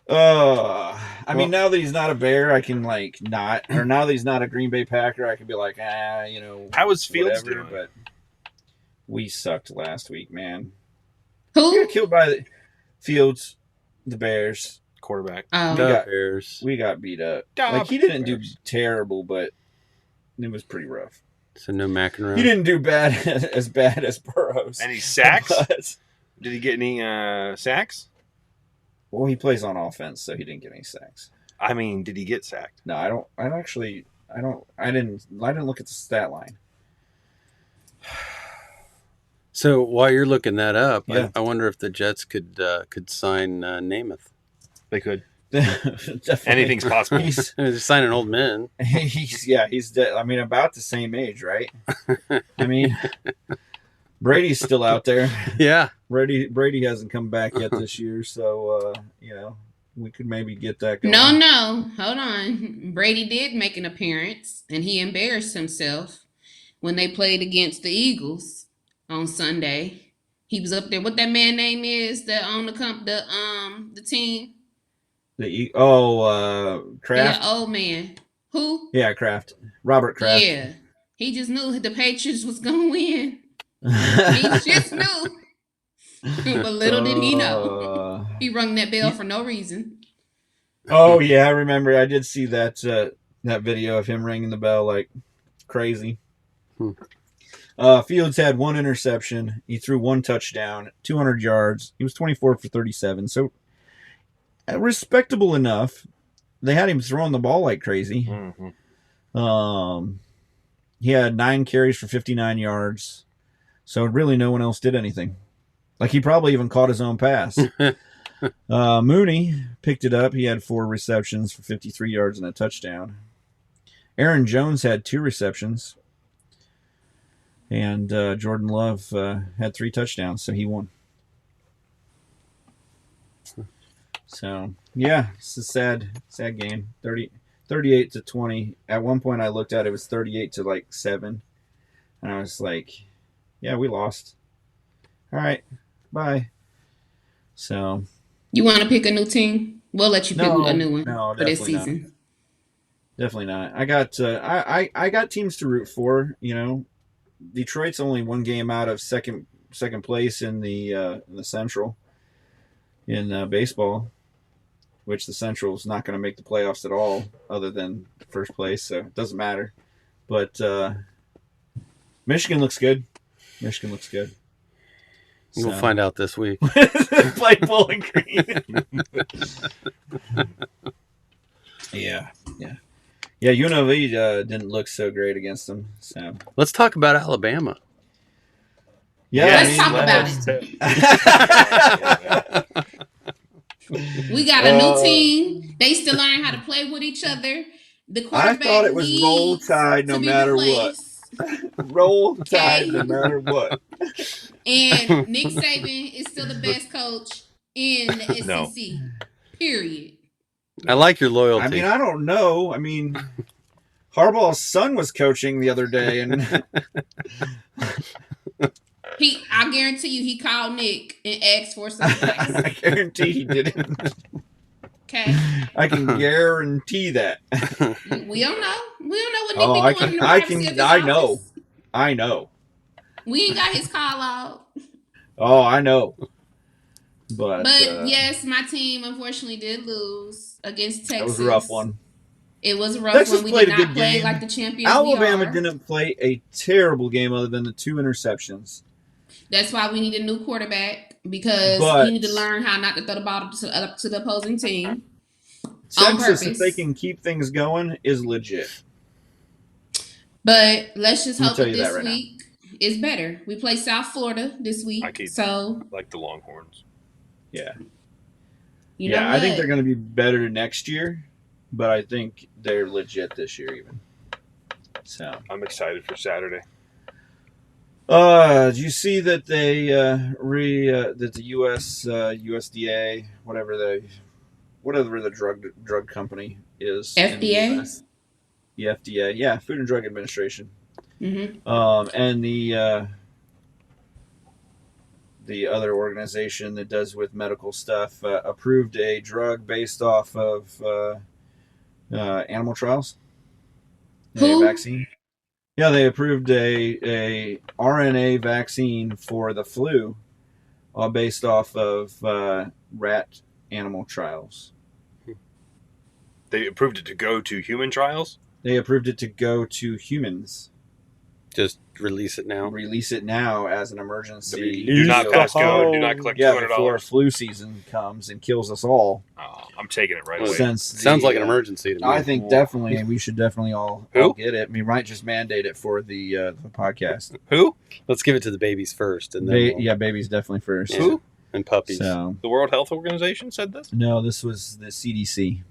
I mean, now that he's not a Bear, I can not. Or now that he's not a Green Bay Packer, I can be like, How was Fields whatever. doing? But we sucked last week, man. Who? We got killed by the Fields, the Bears. Quarterback. Oh. The Bears. We got beat up. Da He didn't do Bears. terrible, but it was pretty rough. So no McEnroe. He didn't do as bad as Burrows. Any sacks? But, Did he get any sacks? well, he plays on offense, so he didn't get any sacks. I mean, did he get sacked? No, I didn't look at the stat line. So while you're looking that up, Yeah. I wonder if the Jets could sign Namath. They could. Definitely. Anything's possible. They're signing old men. He's about the same age, right? I mean, Brady's still out there. Yeah. Brady hasn't come back yet this year, so we could maybe get that going. No, hold on. Brady did make an appearance, and he embarrassed himself when they played against the Eagles on Sunday. He was up there. What that man name is that on the team? Kraft. Yeah, old man. Who? Yeah, Kraft. Robert Kraft. Yeah, he just knew the Patriots was gonna win. He just knew. But little did he know. He rung that bell for no reason. Oh yeah, I remember. I did see that video of him ringing the bell like crazy. Fields had one interception. He threw one touchdown, 200 yards. He was 24 for 37, so respectable enough. They had him throwing the ball like crazy. Mm-hmm. He had 9 carries for 59 yards. So really no one else did anything. Like he probably even caught his own pass. Mooney picked it up. He had 4 receptions for 53 yards and a touchdown. Aaron Jones had 2 receptions. And Jordan Love had 3 touchdowns, so he won. So, yeah, it's a sad game. 38-20. At one point I looked at it, it was 38-7. And I was like, yeah, we lost. All right, bye. So, You want to pick a new team? We'll let you pick a new one for this definitely not. season. Definitely not. I got I got teams to root for. Detroit's only 1 game out of second place in the Central in baseball, which the Central is not going to make the playoffs at all, other than first place. So it doesn't matter. But Michigan looks good. We'll find out this week. Play Bowling Green. Yeah. UNLV didn't look so great against them. So Let's talk about Alabama. yeah, Let's talk about it. We got a new team. They still learn how to play with each other. The I quarterback thought it was needs roll tide no to be matter what. replaced. Roll tide Okay. no matter what. And Nick Saban is still the best coach in the No. SEC. Period. I like your loyalty. I mean, I don't know. I mean, Harbaugh's son was coaching the other day, and I guarantee you, he called Nick and asked for some advice. I guarantee he didn't. Okay, I can guarantee that. we don't know. We don't know what Nick Oh, be doing in the privacy of his I know. office. I know. We ain't got his call out. Oh, I know. But Yes, my team unfortunately did lose against Texas. that was a rough one. It was a rough Texas one. We played did a not good play game. like the champions Alabama we are. didn't play a terrible game other than the 2 interceptions. That's why we need a new quarterback because But- he need to learn how not to throw the ball to the opposing team. Texas, if purpose. they can keep things going, is legit. But let's just I'll hope tell that you that this right now. week is better. We play South Florida this week, so Like the Longhorns. Yeah. you know I think what? they're going to be better next year, but I think they're legit this year even. So, I'm excited for Saturday. did you see that they that the US USDA whatever the drug company is in the FDA? US, the FDA, yeah, Food and Drug Administration, Mm-hmm. and the other organization that does with medical stuff approved a drug based off of animal trials. Who? A vaccine. Yeah, they approved a RNA vaccine for the flu, based off of rat animal trials. They approved it to go to human trials? They approved it to go to humans. Just release it now. Release it now as an emergency. Do not deal. pass go. Do not collect Yeah, $200. before flu season comes and kills us all. Oh, I'm taking it right Well, away. Sounds like an emergency to me. I think definitely we should definitely all get it. We might just mandate it for the podcast. Who? Let's give it to the babies first, and then Yeah, babies definitely first. Yeah. Who? And puppies. So The World Health Organization said this? no, this was the CDC.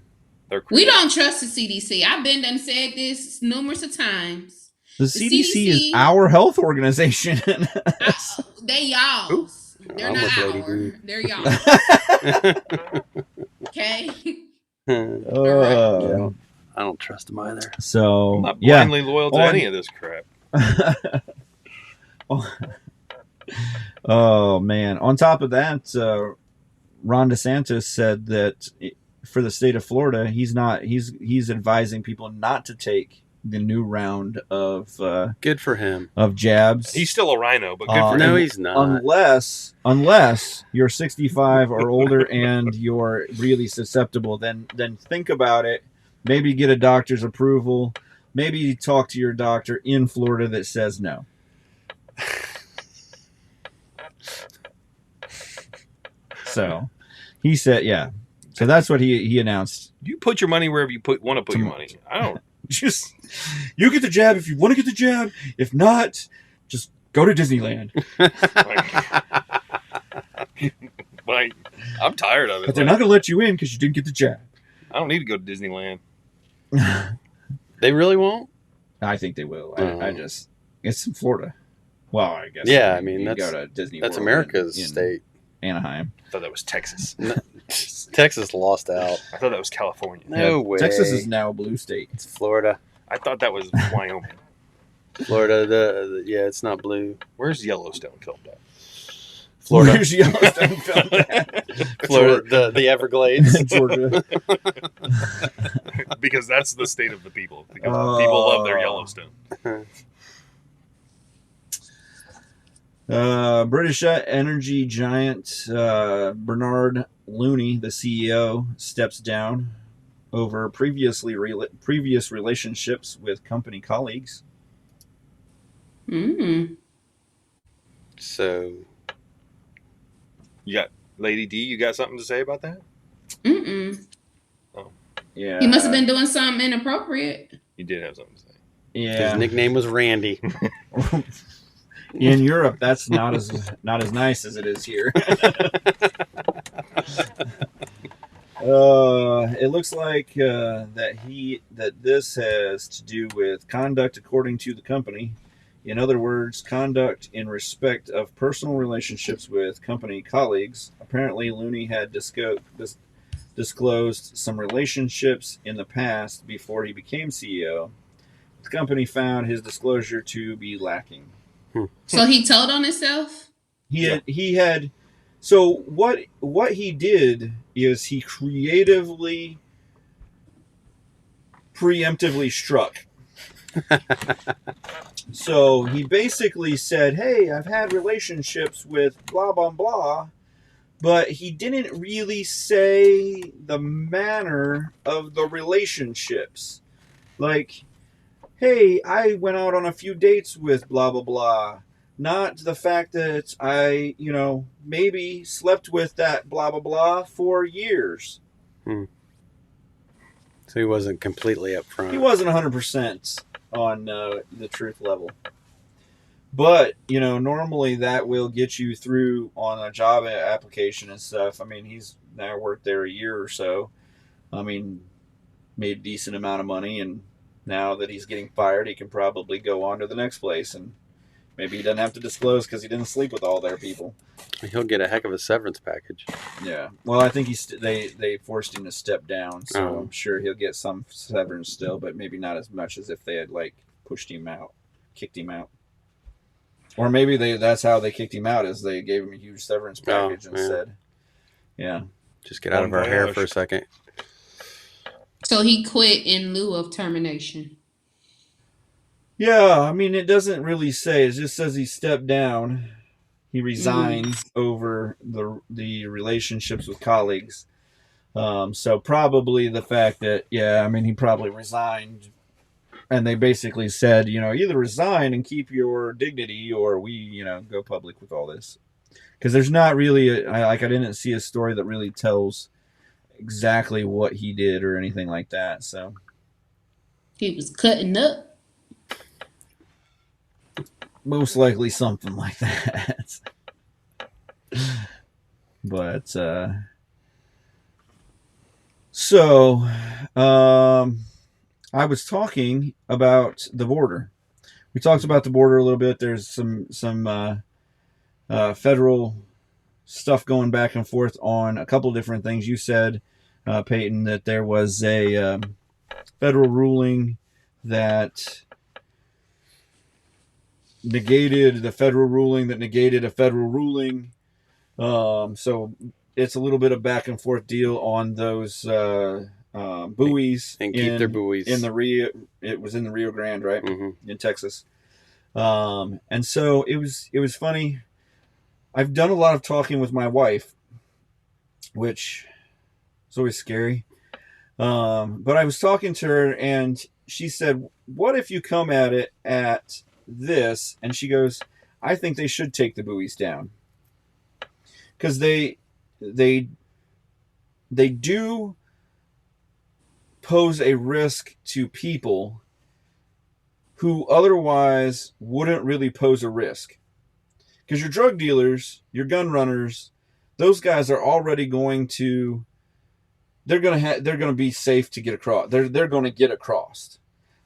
They're We don't trust the CDC. I've been done said this numerous of times. The CDC is our health organization. They y'all. They're I'm not with Lady our. D. They're y'all. Okay. I don't trust them either. So I'm not yeah. blindly loyal to any of this crap. Oh man! On top of that, Ron DeSantis said that for the state of Florida, he's advising people not to take the new round of Good for him. of jabs. He's still a rhino, but good for No, him. he's not. Unless you're 65 or older and you're really susceptible, then think about it. Maybe get a doctor's approval. Maybe talk to your doctor in Florida that says no. So he said, yeah. So that's what he announced. You put your money wherever you want to put your money. I don't. Just you get the jab if you want to get the jab. If not, just go to Disneyland. Like, I'm tired of it. But they're not going to let you in because you didn't get the jab. I don't need to go to Disneyland. They really won't? I think they will. I just it's in Florida. Well, I guess. Yeah, I mean, you that's- go to Disney. That's World America's in state. Anaheim. I thought that was Texas. Texas lost out. I thought that was California. No Yeah, way. Texas is now a blue state. It's Florida. I thought that was Wyoming. Florida, yeah, it's not blue. Where's Yellowstone filmed at? Florida. Where's Yellowstone filmed at? Florida, the Everglades. Georgia. Because that's the state of the people. Because people love their Yellowstone. British energy giant Bernard Looney, the CEO, steps down over previous relationships with company colleagues. So, You got Lady D. You got something to say about that? Yeah, He must have been doing something inappropriate. You did have something to say. Yeah, his nickname was Randy. in Europe, that's not as nice as it is here. It looks like that this has to do with conduct according to the company. In other words, conduct in respect of personal relationships with company colleagues. Apparently, Looney had disclosed some relationships in the past before he became CEO. The company found his disclosure to be lacking. So he told on himself? He had so what he did is he creatively preemptively struck. So he basically said, hey, I've had relationships with blah blah blah, but he didn't really say the manner of the relationships. Like, hey, I went out on a few dates with blah blah blah. not the fact that I, maybe slept with that blah, blah, blah for years. So he wasn't completely upfront. He wasn't 100% on the truth level. But, normally that will get you through on a job application and stuff. I mean, he's now worked there a year or so. I mean, made a decent amount of money, and now that he's getting fired, he can probably go on to the next place, and maybe he doesn't have to disclose because he didn't sleep with all their people. He'll get a heck of a severance package. Yeah. Well, I think they forced him to step down, so I'm sure he'll get some severance still, but maybe not as much as if they had pushed him out, kicked him out. Or maybe that's how they kicked him out, is they gave him a huge severance package and said, yeah. Just get out of our hair for a second. So he quit in lieu of termination. Yeah, I mean, it doesn't really say. It just says he stepped down. He resigned over the relationships with colleagues. So probably the fact that, he probably resigned. And they basically said, either resign and keep your dignity, or we, go public with all this. Because there's not really, I didn't see a story that really tells exactly what he did or anything like that. So he was cutting up. Most likely something like that. But I was talking about the border. We talked about the border a little bit. There's some federal stuff going back and forth on a couple different things. You said, Peyton, that there was a federal ruling that negated the federal ruling that negated a federal ruling. So it's a little bit of back and forth deal on those buoys, and keep their buoys in the Rio. It was in the Rio Grande, right? Mm-hmm. In Texas. And so it was funny. I've done a lot of talking with my wife, which is always scary. But I was talking to her, and she said, "What if you come at it at this?" And she goes, "I think they should take the buoys down, because they do pose a risk to people who otherwise wouldn't really pose a risk. Because your drug dealers, your gun runners, those guys are already going to, they're going to be safe to get across. They're going to get across.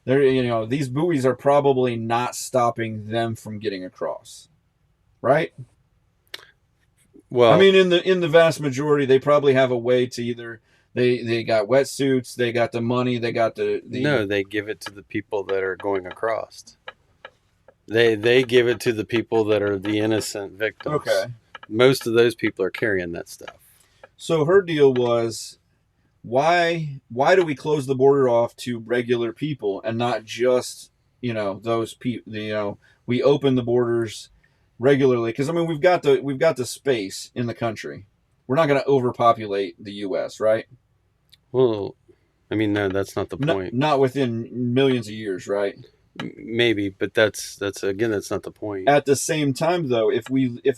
These buoys are probably not stopping them from getting across, right? Well, I mean, in the vast majority, they probably have a way to either they got wetsuits, they got the money, they got the No, they give it to the people that are going across. They give it to the people that are the innocent victims. Okay. Most of those people are carrying that stuff. So her deal was, why do we close the border off to regular people and not just, those people, we open the borders regularly, because I mean we've got the space in the country. We're not going to overpopulate the U.S., right? Well, I mean, no, that's not the point. Not within millions of years, right? Maybe, but that's not the point. At the same time, though, if we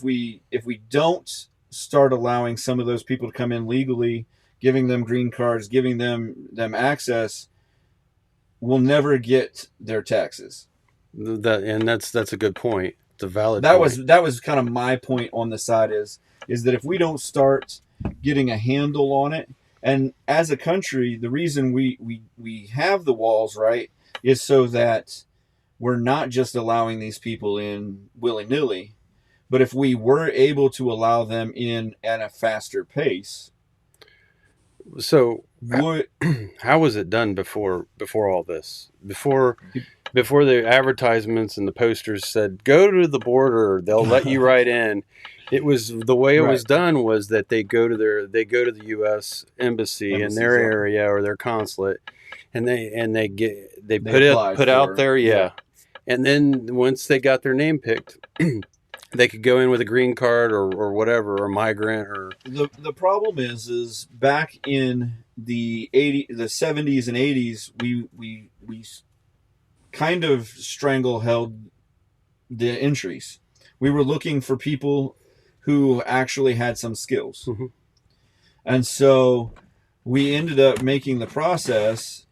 don't start allowing some of those people to come in legally, giving them green cards, giving them access, we'll never get their taxes. That's a good point. It's a valid that point. That was kind of my point on the side is that if we don't start getting a handle on it, and as a country, the reason we have the walls, right, is so that we're not just allowing these people in willy-nilly, but if we were able to allow them in at a faster pace. So how was it done before all this? Before the advertisements and the posters said, "Go to the border, they'll let you right in." It was the way it was done was that they go to the U.S. embassy in their area or their consulate, and they put out there, and then once they got their name picked, they could go in with a green card or whatever, or migrant or. The problem is back in the 70s and 80s, we kind of held the entries. We were looking for people who actually had some skills. Mm-hmm. And so we ended up making the process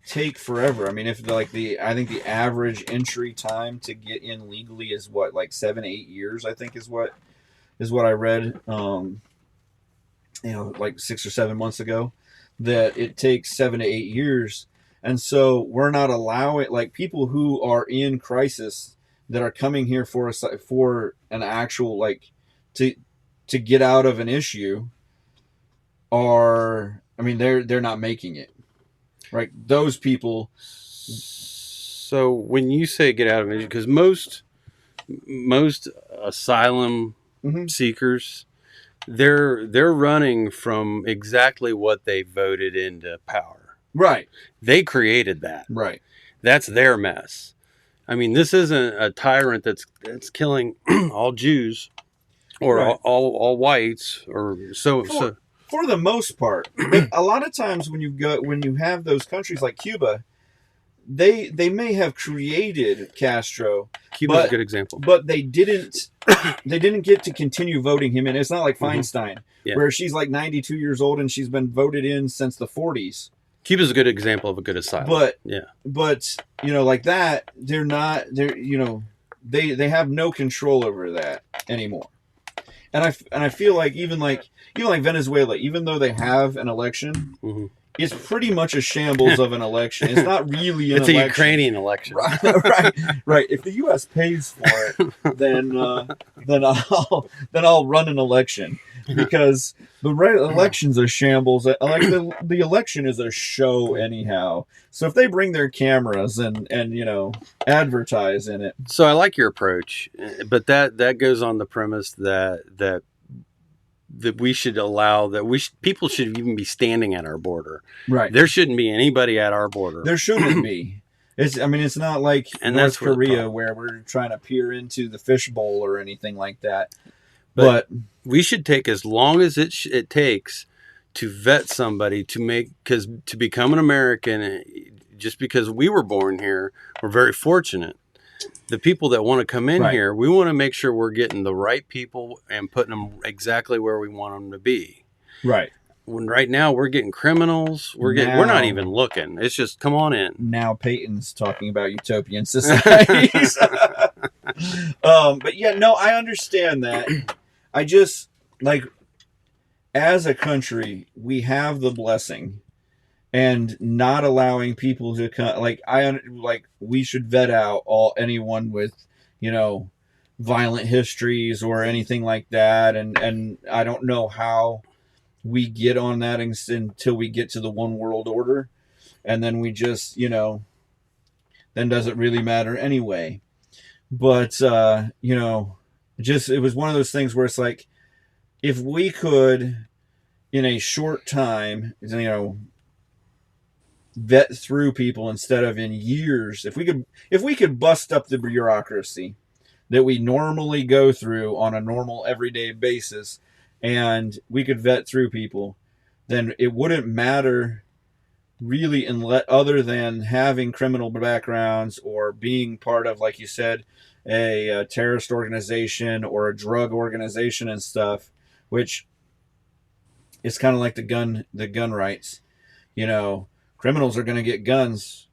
take forever. I mean, if I think the average entry time to get in legally is what, like 7-8 years, I think is what I read, like 6 or 7 months ago, that it takes 7 to 8 years. And so we're not allowing, like, people who are in crisis that are coming here for an actual, like, to get out of an issue they're not making it. Right. Those people. So when you say get out of it, because most asylum seekers, they're running from exactly what they voted into power. Right. They created that. Right. That's their mess. I mean, this isn't a tyrant that's killing all Jews or right. all whites or so. For the most part, a lot of times when you have those countries like Cuba, they may have created Castro. Cuba's a good example, but they didn't get to continue voting him in. It's not like Feinstein, where she's like 92 years old and she's been voted in since the 40s. Cuba's a good example of a good asylum. But like that, they have no control over that anymore. And I feel like even like Venezuela, even though they have an election, it's pretty much a shambles of an election. It's not really an election. It's a Ukrainian election. Right. If the U.S. pays for it, then I'll run an election, because the election's a shambles. Like the election is a show anyhow. So if they bring their cameras and advertise in it. So I like your approach, but that goes on the premise that we should allow people should even be standing at our border. Right. There shouldn't be anybody at our border. There shouldn't be. It's not like North Korea where we're trying to peer into the fishbowl or anything like that. But we should take as long as it takes to vet somebody because to become an American, just because we were born here, we're very fortunate. The people that want to come in here, we want to make sure we're getting the right people and putting them exactly where we want them to be. Right. When right now we're getting criminals, we're not even looking. It's just come on in. Now Peyton's talking about utopian societies. But yeah, no, I understand that. I just as a country, we have the blessing. And not allowing people to come, we should vet out anyone with, violent histories or anything like that. And I don't know how we get on that until we get to the one world order. And then we just, then does it really matter anyway? But, it was one of those things where it's like, if we could, in a short time, vet through people instead of in years. If we could bust up the bureaucracy that we normally go through on a normal everyday basis, and we could vet through people, then it wouldn't matter really, other than having criminal backgrounds or being part of, like you said, a terrorist organization or a drug organization and stuff, which is kind of like the gun rights, criminals are going to get guns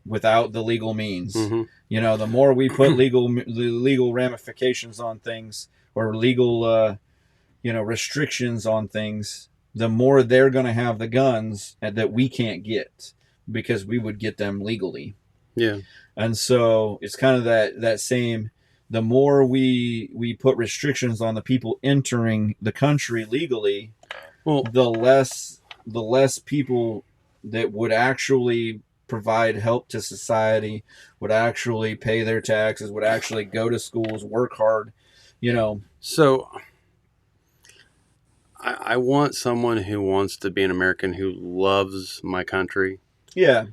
without the legal means. The more we put legal ramifications on things, or legal, restrictions on things, the more they're going to have the guns that we can't get because we would get them legally. Yeah. And so it's kind of that same, the more we put restrictions on the people entering the country legally, the less people that would actually provide help to society, would actually pay their taxes, would actually go to schools, work hard, So I want someone who wants to be an American, who loves my country. Yeah.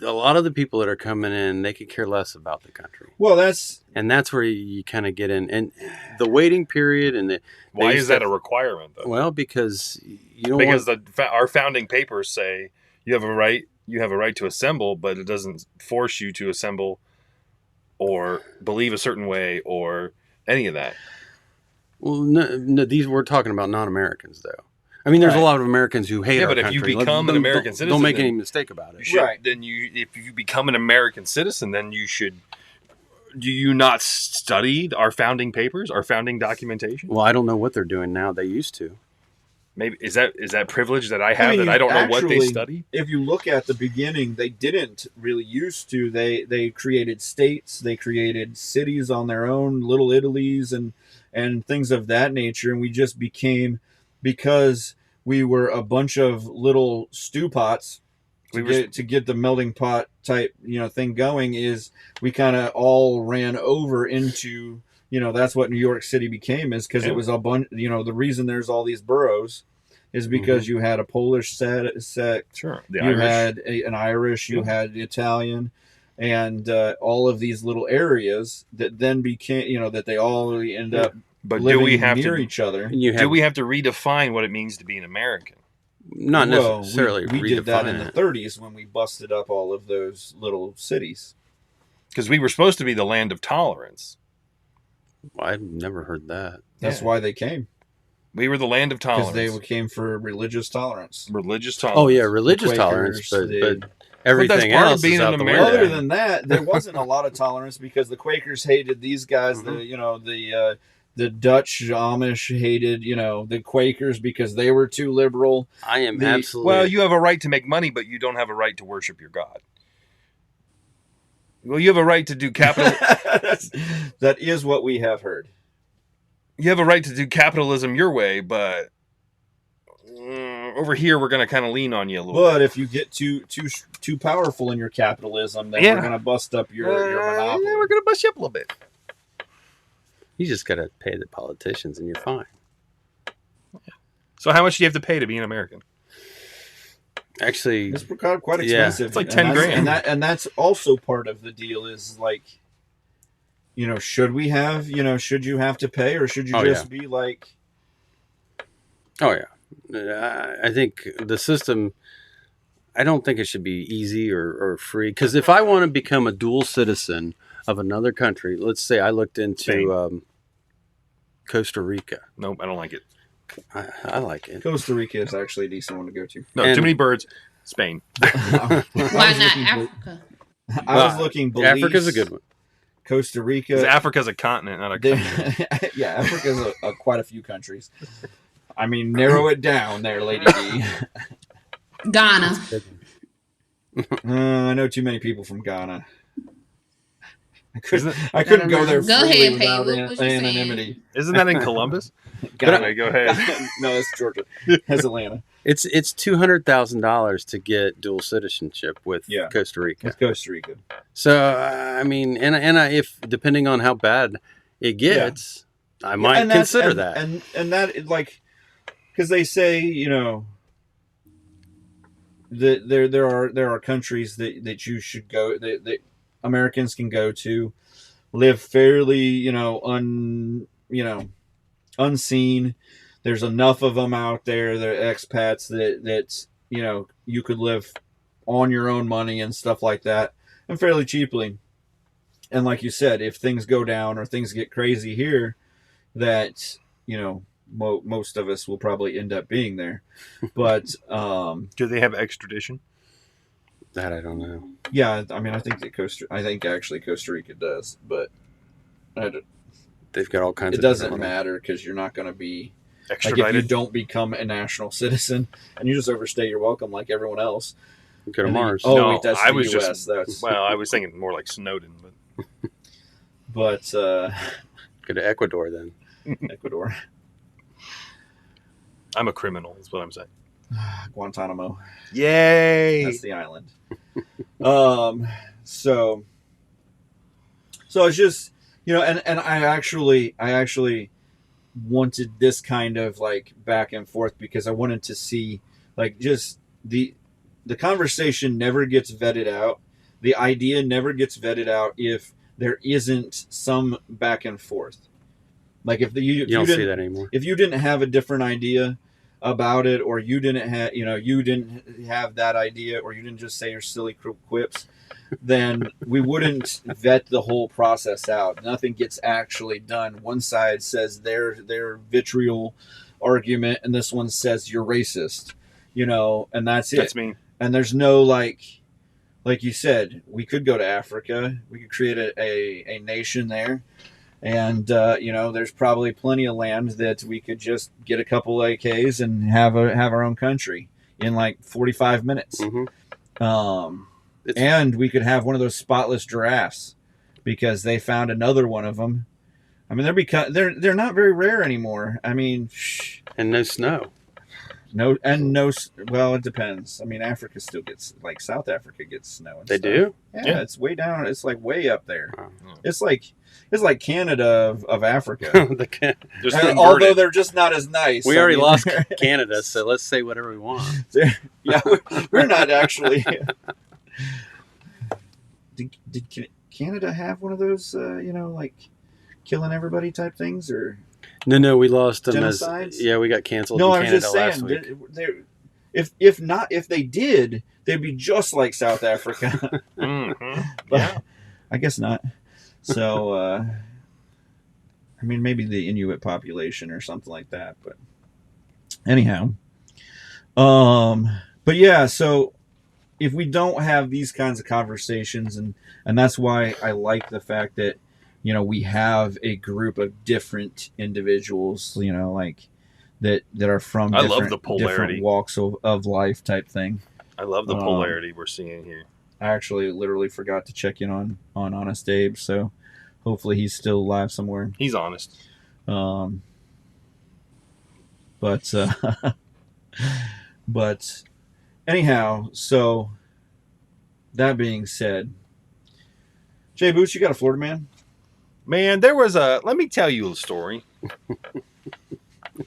A lot of the people that are coming in, they could care less about the country. Well, that's where you kind of get in, and the waiting period, and why is that a requirement, though? Well, because our founding papers say you have a right to assemble, but it doesn't force you to assemble or believe a certain way or any of that. Well, no, these we're talking about non-Americans, though. I mean, there's a lot of Americans who hate Yeah, our but if you country. become an American Don't citizen, make then any mistake about it. You should, Right. Then if you become an American citizen, then you should. Do you not study our founding papers, our founding documentation? Well, I don't know what they're doing now. They used to. Maybe is that privilege that I have mean, that I don't know what they actually, study? If you look at the beginning, they didn't really used to. They created states, they created cities on their own, little Italies and things of that nature, and we just became, because we were a bunch of little stew pots to get the melting pot type thing going, is we kind of all ran over into, that's what New York City became, is because it was a bunch, the reason there's all these boroughs is because you had a Polish sect, Sure, you Irish. had an Irish, you had Italian, and all of these little areas that then became, that they all end up But living do we have near to each other. And you have, do we have to redefine what it means to be an American? not Well, necessarily we did that in redefine the it. 30s when we busted up all of those little cities. Because we were supposed to be the land of tolerance. I've never heard that. That's why they came, We were the land of because tolerance. they came for religious tolerance. Religious tolerance. Oh yeah, religious Quakers, tolerance, but the- everything part of else being is an out the American. window. Other than that, there wasn't a lot of tolerance because the Quakers hated these guys. The Dutch Amish hated the Quakers because they were too liberal. I am the- absolutely. Well, you have a right to make money, but you don't have a right to worship your God. Well, you have a right to do capital. That is what we have heard. You have a right to do capitalism your way, but over here we're going to kind of lean on you a little. But if you get too powerful in your capitalism, then we're going to bust up your monopoly. Yeah, we're going to bust you up a little bit. you just got to pay the politicians, and you're fine. So, how much do you have to pay to be an American? Actually, It's quite Yeah. expensive. It's like And 10 that's- grand. and that's also part of the deal. Is like, should we have, should you have to pay, or should you Oh, just be like, oh yeah, I think the system. I don't think it should be easy or free. Because if I want to become a dual citizen of another country, let's say I looked into Costa Rica. Nope, I don't like it. I like it. Costa Rica is actually a decent one to go to. No, And- too many birds. Spain. Why not Africa? I was looking. Belize, Africa's a good one. Costa 'Cause Rica. Africa's a continent, not a country. Yeah, Africa's quite a few countries. I mean, narrow it down there, Lady D. Ghana. I know too many people from Ghana. I Isn't couldn't go there Go freely ahead, Peyton. without What was you saying? anonymity. Isn't that in Columbus? Ghana. Go ahead. No, that's Georgia. That's Atlanta. It's $200,000 to get dual citizenship with Yeah. Costa Rica. With Costa Rica. So I mean, and if depending on how bad it gets, I might And that's- consider and- that. And that, like, because they say, that there are countries that you should go, that Americans can go to, live fairly, unseen. There's enough of them out there. They're expats that you could live on your own money and stuff like that, and fairly cheaply. And like you said, if things go down or things get crazy here, that most of us will probably end up being there. But Do they have extradition? That I don't know. yeah, I mean, I think actually Costa Rica does, but They've got all kinds it of. doesn't different- matter because you're not going to be like, if you Extradited? don't become a national citizen and you just overstay your welcome like everyone else. Go to And then- Mars. Oh, No, wait, that's I the was US. just- That's Well, I was thinking more like Snowden, but but Go to Ecuador then. Ecuador, I'm a criminal, is what I'm saying. Guantanamo. Yay! That's the island. So it's just, and I actually wanted this kind of like back and forth because I wanted to see, like, just the conversation never gets vetted out. The idea never gets vetted out if there isn't some back and forth. Like if You don't see that anymore. if you didn't have a different idea, about it, or you didn't have that idea, or you didn't just say your silly quips, then we wouldn't vet the whole process out. Nothing gets actually done. One side says their vitriol argument, and this one says you're racist, and that's it. That's me. And there's no like you said, we could go to Africa. We could create a nation there. And, there's probably plenty of land that we could just get a couple AKs and have our own country in like 45 minutes. Mm-hmm. And we could have one of those spotless giraffes because they found another one of them. I mean, they're not very rare anymore. I mean, and no snow. No, well, it depends. I mean, Africa still gets, like, South Africa gets snow and They stuff. do? Yeah, it's way down. It's like way up there. Oh. It's like Canada of Africa. Although they're just not as nice. We already lost Canada, so let's say whatever we want. Yeah, we're not actually. Did Canada have one of those, like killing everybody type things, or? No, we lost them genocides? we got canceled No, in I was Canada just last saying, week. if they did, they'd be just like South Africa. Mm-hmm. But Yeah. I guess not. So, I mean, maybe the Inuit population or something like that. But anyhow, but yeah. So if we don't have these kinds of conversations, and that's why I like the fact that we have a group of different individuals, like that are from I love the polarity. different walks of life type thing. I love the polarity we're seeing here. I actually literally forgot to check in on Honest Abe, so hopefully he's still alive somewhere. He's honest. But anyhow, so that being said, Jay Boots, you got a Florida man? Man, let me tell you a story.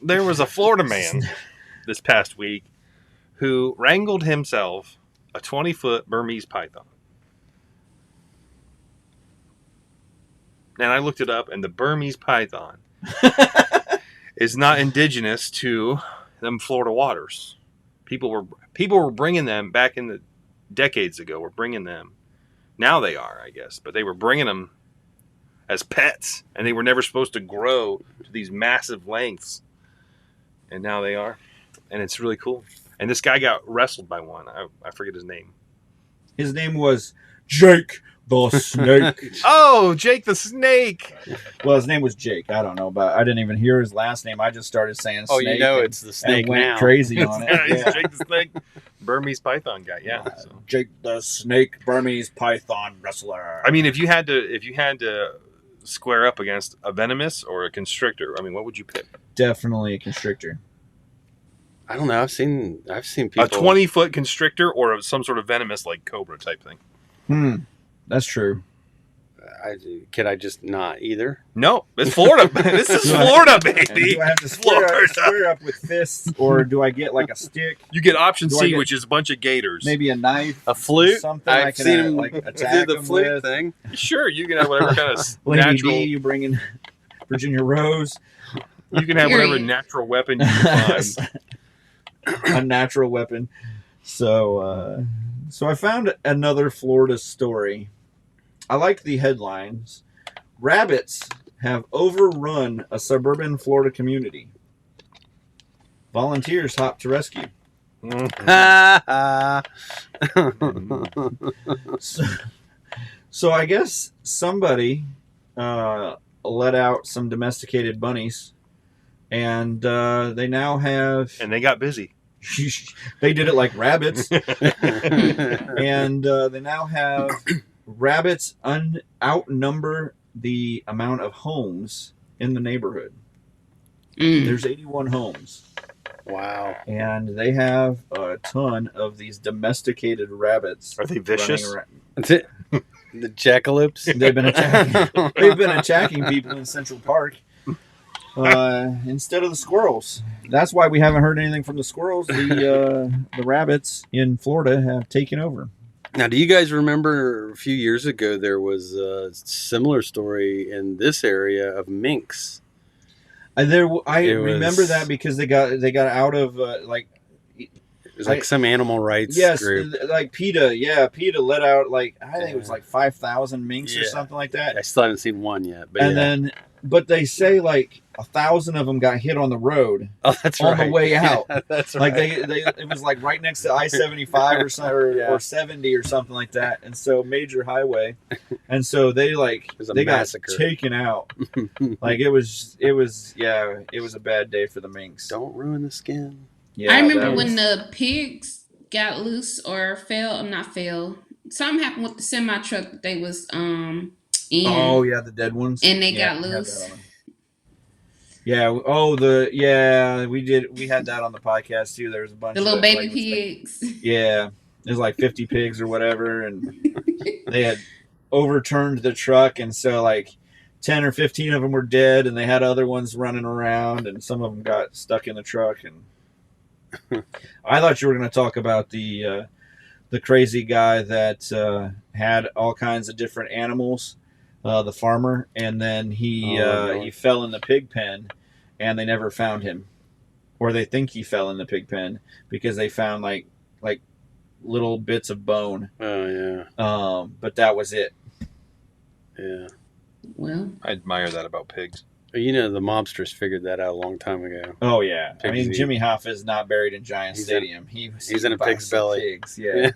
There was a Florida man this past week who wrangled himself a 20-foot Burmese python. And I looked it up, and the Burmese python is not indigenous to them Florida waters. People were bringing them back in the decades ago. Were bringing them. Now they are, I guess, but they were bringing them as pets, and they were never supposed to grow to these massive lengths. And now they are, and it's really cool. And this guy got wrestled by one. I forget his name. His name was Jake the Snake. Oh, Jake the Snake. Well, his name was Jake. I don't know, but I didn't even hear his last name. I just started saying Snake. Oh, you know it's the Snake and went now. crazy on it. He's Yeah. Jake the Snake, Burmese python guy. Yeah. So. Jake the Snake, Burmese python wrestler. I mean, if you had to square up against a venomous or a constrictor, I mean, what would you pick? Definitely a constrictor. I don't know. I've seen people. A 20-foot constrictor or some sort of venomous like cobra type thing. That's true. Could I just not either? No, it's Florida. This is Florida, baby. Do I have to square up with fists, or do I get like a stick? You get option Do I C, get- which is a bunch of gators. Maybe a knife, A flute? something I I've can seen him like do attack the them flute with. thing. Sure, you can have whatever kind of Lady natural. B, you bring in Virginia Rose. You can have whatever Period. natural weapon you can find. A natural weapon. So I found another Florida story. I like the headlines. Rabbits have overrun a suburban Florida community. Volunteers hop to rescue. So I guess somebody let out some domesticated bunnies, and they now have. And they got busy. They did it like rabbits, and they now have rabbits outnumber the amount of homes in the neighborhood. There's 81 homes. Wow. And they have a ton of these domesticated rabbits. Are they vicious? running around. That's it. The jackalopes. They've been attacking. They've been attacking people in Central Park instead of the squirrels. That's why we haven't heard anything from the squirrels. The rabbits in Florida have taken over. Now, do you guys remember a few years ago there was a similar story in this area of minks? I It remember was- that because they got out of like. It was like some animal rights Yes, group. like PETA. Yeah, PETA let out like I think it was Yeah. like 5,000 minks or Yeah. something like that. I still haven't seen one yet. But And yeah. then, but they say like 1,000 of them got hit on the road Oh, that's on right. the way out. Yeah, that's Like right. they it was like right next to I-75 or something, or, Yeah. or 70 or something like that. And so major highway, and so they like was a they massacre. got taken out. Like it was a bad day for the minks. Don't ruin the skin. Yeah, I remember that when was- the pigs got loose or fell. Not fell. Something happened with the semi truck that they was in. Oh yeah, the dead ones. And they Yeah, got we had loose. that on. Yeah. Oh, we had that on the podcast too. There was a bunch The of little that, baby like, pigs. Yeah, there's like 50 pigs or whatever, and they had overturned the truck, and so like 10 or 15 of them were dead, and they had other ones running around, and some of them got stuck in the truck. And I thought you were going to talk about the crazy guy that had all kinds of different animals, the farmer, and then he fell in the pig pen, and they never found him, or they think he fell in the pig pen because they found like little bits of bone. Oh yeah. But that was it. Yeah. Well, I admire that about pigs. You know, the mobsters figured that out a long time ago. Oh yeah, I Pigs mean eat. Jimmy Hoffa is not buried in Giant He's Stadium. he's in a by pig's some belly. Pigs. Yeah,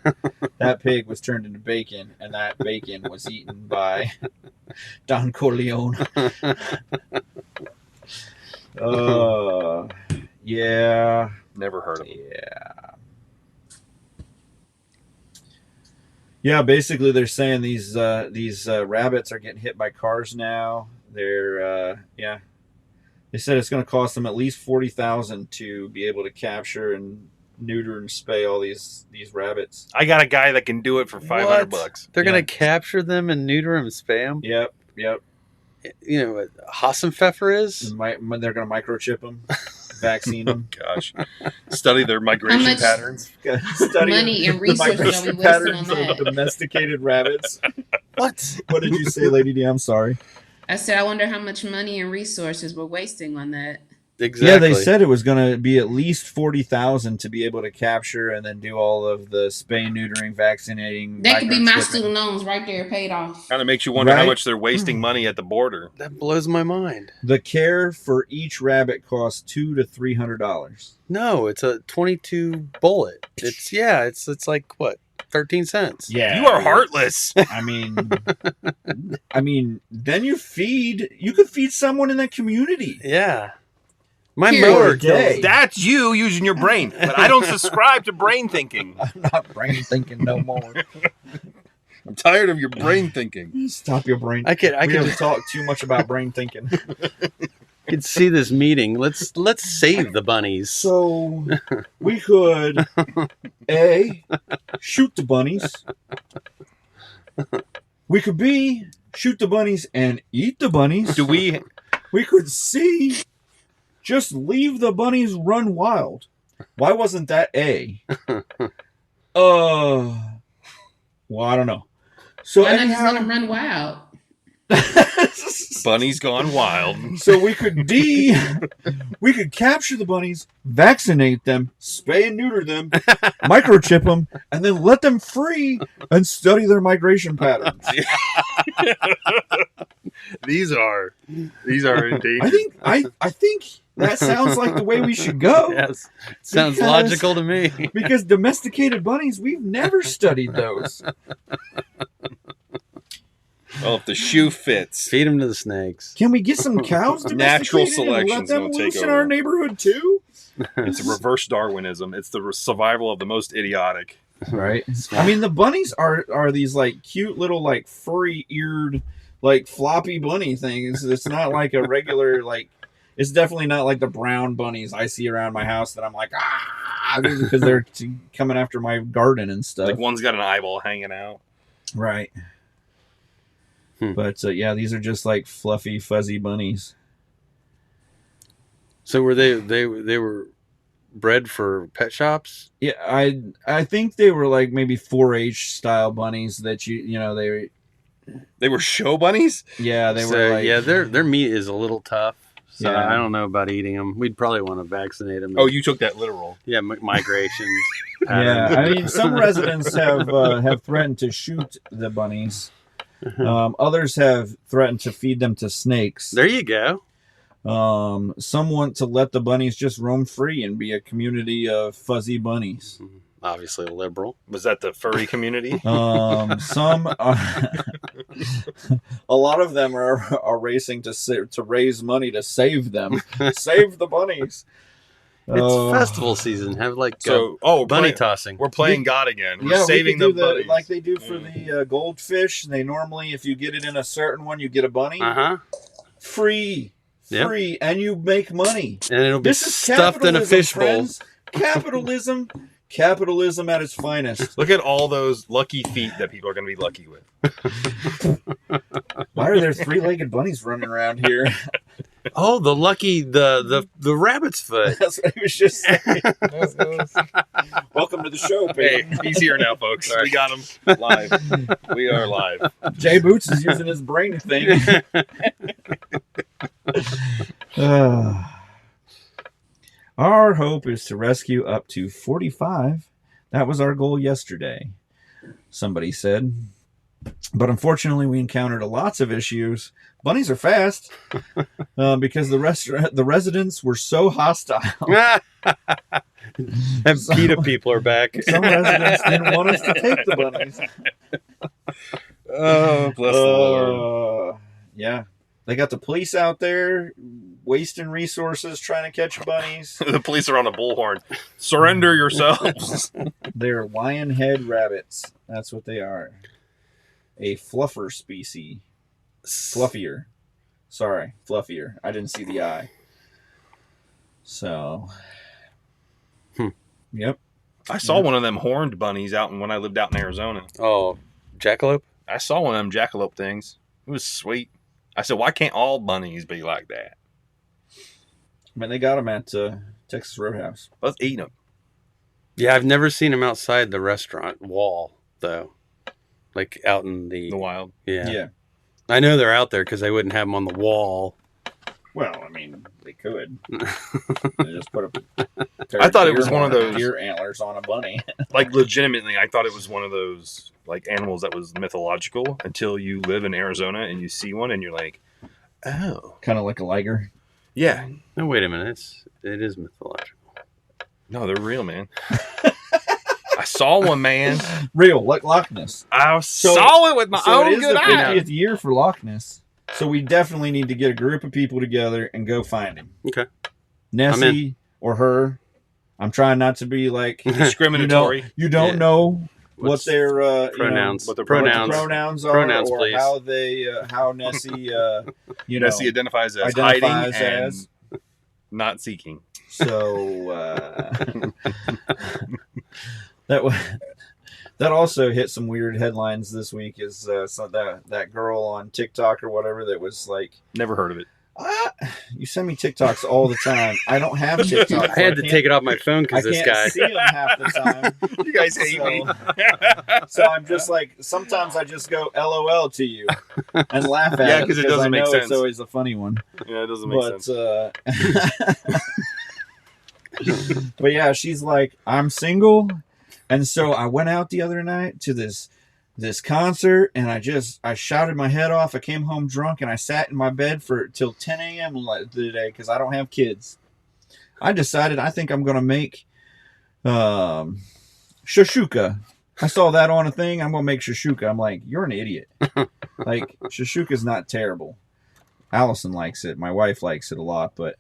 that pig was turned into bacon, and that bacon was eaten by Don Corleone. Yeah, Never heard of them. yeah. Basically, they're saying these rabbits are getting hit by cars now. They're They said it's going to cost them at least $40,000 to be able to capture and neuter and spay all these rabbits. I got a guy that can do it for $500 bucks. They're Yeah. gonna capture them and neuter them, spam. Yep. You know what Hassenpfeffer is? They're going to microchip them, vaccine them. Gosh. Study their migration much- patterns. Study money and the resources are we migration wasting patterns on of that? domesticated rabbits. What? What did you say, Lady D? I'm sorry. I said, I wonder how much money and resources we're wasting on that. Exactly. Yeah, they said it was going to be at least $40,000 to be able to capture and then do all of the spay, neutering, vaccinating. That could be my microchipping. student loans right there paid off. Kind of makes you wonder how Right? much they're wasting money at the border. That blows my mind. The care for each rabbit costs $200 to $300. No, it's a 22 bullet. It's like what, 13 cents? Yeah, You are heartless. I mean, then you could feed someone in that community. Yeah. My Period. mower Day. kills. That's you using your brain. But I don't subscribe to brain thinking. I'm not brain thinking no more. I'm tired of your brain thinking. Stop your brain. I could We have talk too much about brain thinking. see this meeting. Let's save the bunnies. So we could A, shoot the bunnies. We could B, shoot the bunnies and eat the bunnies. Do we? We could C, just leave the bunnies run wild. Why wasn't that A? Well, I don't know. So Why not just let anyhow, them run wild? Bunnies gone wild. so we could D, we could capture the bunnies, vaccinate them, spay and neuter them, microchip them, and then let them free and study their migration patterns. These are endangered. I think that sounds like the way we should go. Yes. Sounds Because- logical to me. Because domesticated bunnies, we've never studied those. Well, if the shoe fits. Feed them to the snakes. Can we get some cows Natural domesticated and let selection's them gonna take loose in over. our neighborhood too? It's a reverse Darwinism. It's the survival of the most idiotic. Right. I mean, the bunnies are these like cute little like furry eared like floppy bunny things. It's not like a regular like. It's definitely not like the brown bunnies I see around my house that I'm like because they're coming after my garden and stuff. Like one's got an eyeball hanging out. Right. Hmm. But yeah, these are just like fluffy, fuzzy bunnies. So were they were bred for pet shops? Yeah, I think they were like maybe 4-H style bunnies that They were show bunnies? they So, were like yeah, their meat is a little tough. So Yeah. I don't know about eating them. We'd probably want to vaccinate them. Oh, you took that literal. Yeah, migration. Yeah, patterns. I mean, some residents have threatened to shoot the bunnies. Others have threatened to feed them to snakes. There you go. Some want to let the bunnies just roam free and be a community of fuzzy bunnies. Obviously liberal. Was that the furry community? Some a lot of them are racing to raise money to save them. Save the bunnies. It's festival season. Have like So, bunny tossing. We're playing God again. We're Yeah, saving we could the do buddies. like they do for the goldfish. They normally, if you get it in a certain one, you get a bunny. Free, Yep. free, and you make money. And it'll be This is stuffed in a capitalism, fishbowl. friends. Capitalism, capitalism at its finest. Look at all those lucky feet that people are going to be lucky with. Why are there three-legged bunnies running around here? Oh, the lucky the rabbit's foot. That's what he was just saying. Welcome to the show, Hey, Peyton. he's here now, folks. We got him live. We are live. Jay Boots is using his brain thing. Our hope is to rescue up to 45. That was our goal yesterday, somebody said. But unfortunately, we encountered lots of issues. Bunnies are fast because the residents were so hostile. And PETA people are back. Some residents didn't want us to take the bunnies. Oh, bless the Lord. Yeah. They got the police out there wasting resources trying to catch bunnies. The police are on a bullhorn. Surrender yourselves. They're lion head rabbits. That's what they are. A fluffer species. Fluffier. Sorry, fluffier. I didn't see the eye. So. Yep. I saw one of them horned bunnies out when I lived out in Arizona. Oh, jackalope? I saw one of them jackalope things. It was sweet. I said, why can't all bunnies be like that? I mean, they got them at Texas Roadhouse. Let's eat them. Yeah, I've never seen them outside the restaurant wall, though. Like out in the wild. Yeah. Yeah. I know they're out there because they wouldn't have them on the wall. Well, I mean, they could. They just put a pair I thought of it was deer one of horn- those- deer antlers on a bunny. Like, legitimately, I thought it was one of those like animals that was mythological until you live in Arizona and you see one and you're like, oh. Kind of like a liger. Yeah. No, wait a minute. It is mythological. No, they're real, man. I saw one, man. Real, like Loch Ness. I saw it with my So it own is good the eye. 50th year for Loch Ness. So we definitely need to get a group of people together and go find him. Okay. Nessie or her. I'm trying not to be like Discriminatory. You don't Yeah. know what What's their pronouns? what the pronouns are, Pronouns, or please. how they how Nessie Nessie identifies as identifies hiding and as. not seeking. So that also hit some weird headlines this week. Is so that girl on TikTok or whatever that was like, Never heard of it. you send me TikToks all the time. I don't have TikTok. I had to take it off my phone I because this can't guy. see them half the time. You guys hate me. So I'm just like, sometimes I just go LOL to you and laugh at Yeah, it 'cause it because doesn't I make know sense. it's always a funny one. Yeah, it doesn't make But sense. but yeah, she's like, I'm single, and so I went out the other night to this concert, and I shouted my head off. I came home drunk, and I sat in my bed for till 10 a.m. today because I don't have kids. I decided I think I'm gonna make shashuka. I saw that on a thing. I'm gonna make shashuka. I'm like, you're an idiot. Like, shashuka's not terrible. Allison likes it. My wife likes it a lot, but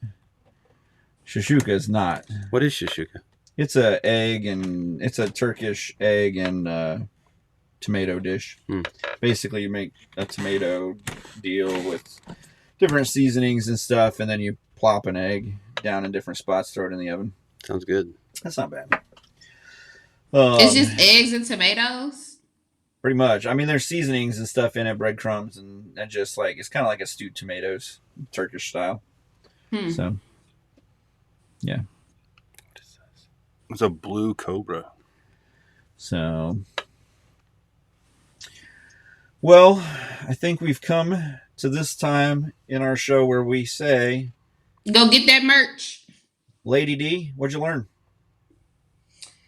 shashuka is not. What is shashuka? It's a Turkish egg and tomato dish. Basically, you make a tomato deal with different seasonings and stuff, and then you plop an egg down in different spots, throw it in the oven. Sounds good. That's not bad. It's just eggs and tomatoes. Pretty much. I mean, there's seasonings and stuff in it, breadcrumbs, and just like, it's kind of like a stewed tomatoes, Turkish style. So, yeah. It's a blue cobra. So, well, I think we've come to this time in our show where we say Go get that merch. Lady D, what'd you learn?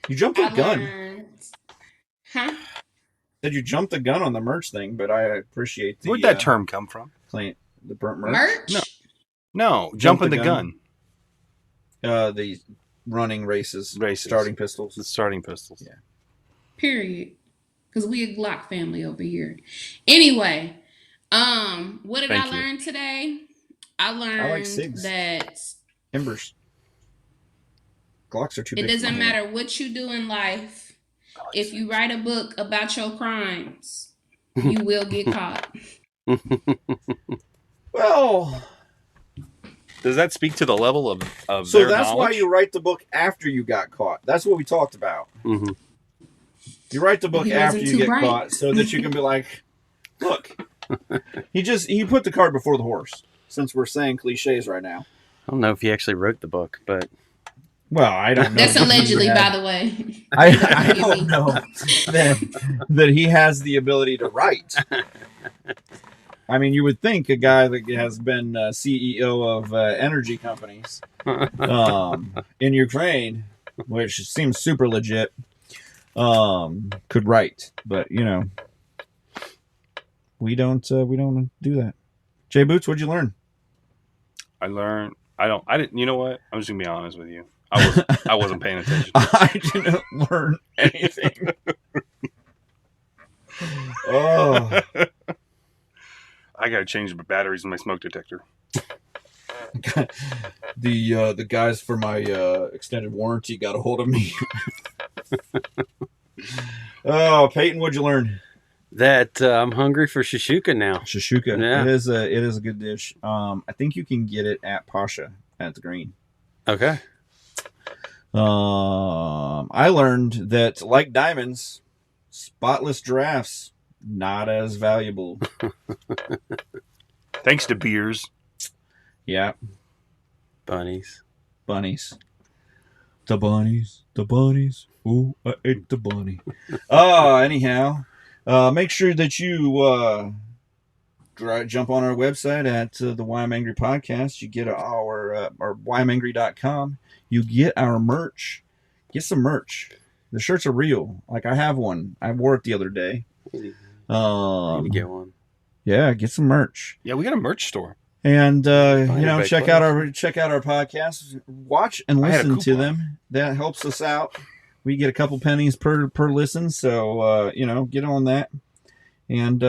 You jumped the gun. Huh? Said you jumped the gun on the merch thing, but I appreciate the. Where'd that term come from? The burnt merch. Merch? No, jumping the gun. The running races. Starting pistols. The starting pistols. Yeah. Period. Because we a Glock family over here. Anyway, what did I learn today? I learned that Embers. Glocks are too big. It doesn't matter what you do in life. If you write a book about your crimes, you will get caught. Well, does that speak to the level of so their that's knowledge? why you write the book after you got caught. That's what we talked about. Mm-hmm. You write the book after you get caught so that you can be like, look, he put the cart before the horse, since we're saying cliches right now. I don't know if he actually wrote the book, but... Well, I don't know. That's allegedly, by the way. I don't know that he has the ability to write. I mean, you would think a guy that has been CEO of energy companies in Ukraine, which seems super legit, could write, but we don't do that. Jay Boots, what'd you learn? I didn't. You know what? I'm just gonna be honest with you. I wasn't paying attention. I didn't learn anything. Oh. I gotta change the batteries in my smoke detector. The guys for my extended warranty got a hold of me. Oh, Peyton, what'd you learn? That I'm hungry for shashuka now. Shashuka, yeah. It is a good dish. I think you can get it at Pasha at the Green. Okay. I learned that, like diamonds, spotless giraffes not as valuable. Thanks to beers. Yeah. Bunnies. The bunnies. Ooh, I ate the bunny. Anyhow, make sure that you jump on our website at the Why I'm Angry podcast. You get our whyimangry.com. You get our merch. Get some merch. The shirts are real. Like, I have one. I wore it the other day. You need to get one. Yeah, get some merch. Yeah, we got a merch store. And check out our podcasts. Watch and listen to them. That helps us out. We get a couple pennies per listen. So get on that. And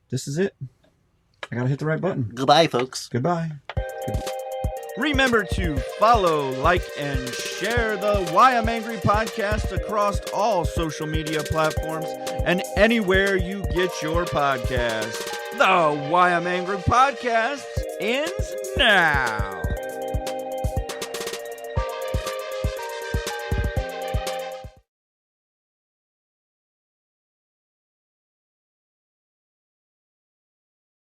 this is it. I gotta hit the right button. Goodbye, folks. Goodbye. Remember to follow, like, and share the Why I'm Angry podcast across all social media platforms and anywhere you get your podcast. The Why I'm Angry podcast ends now.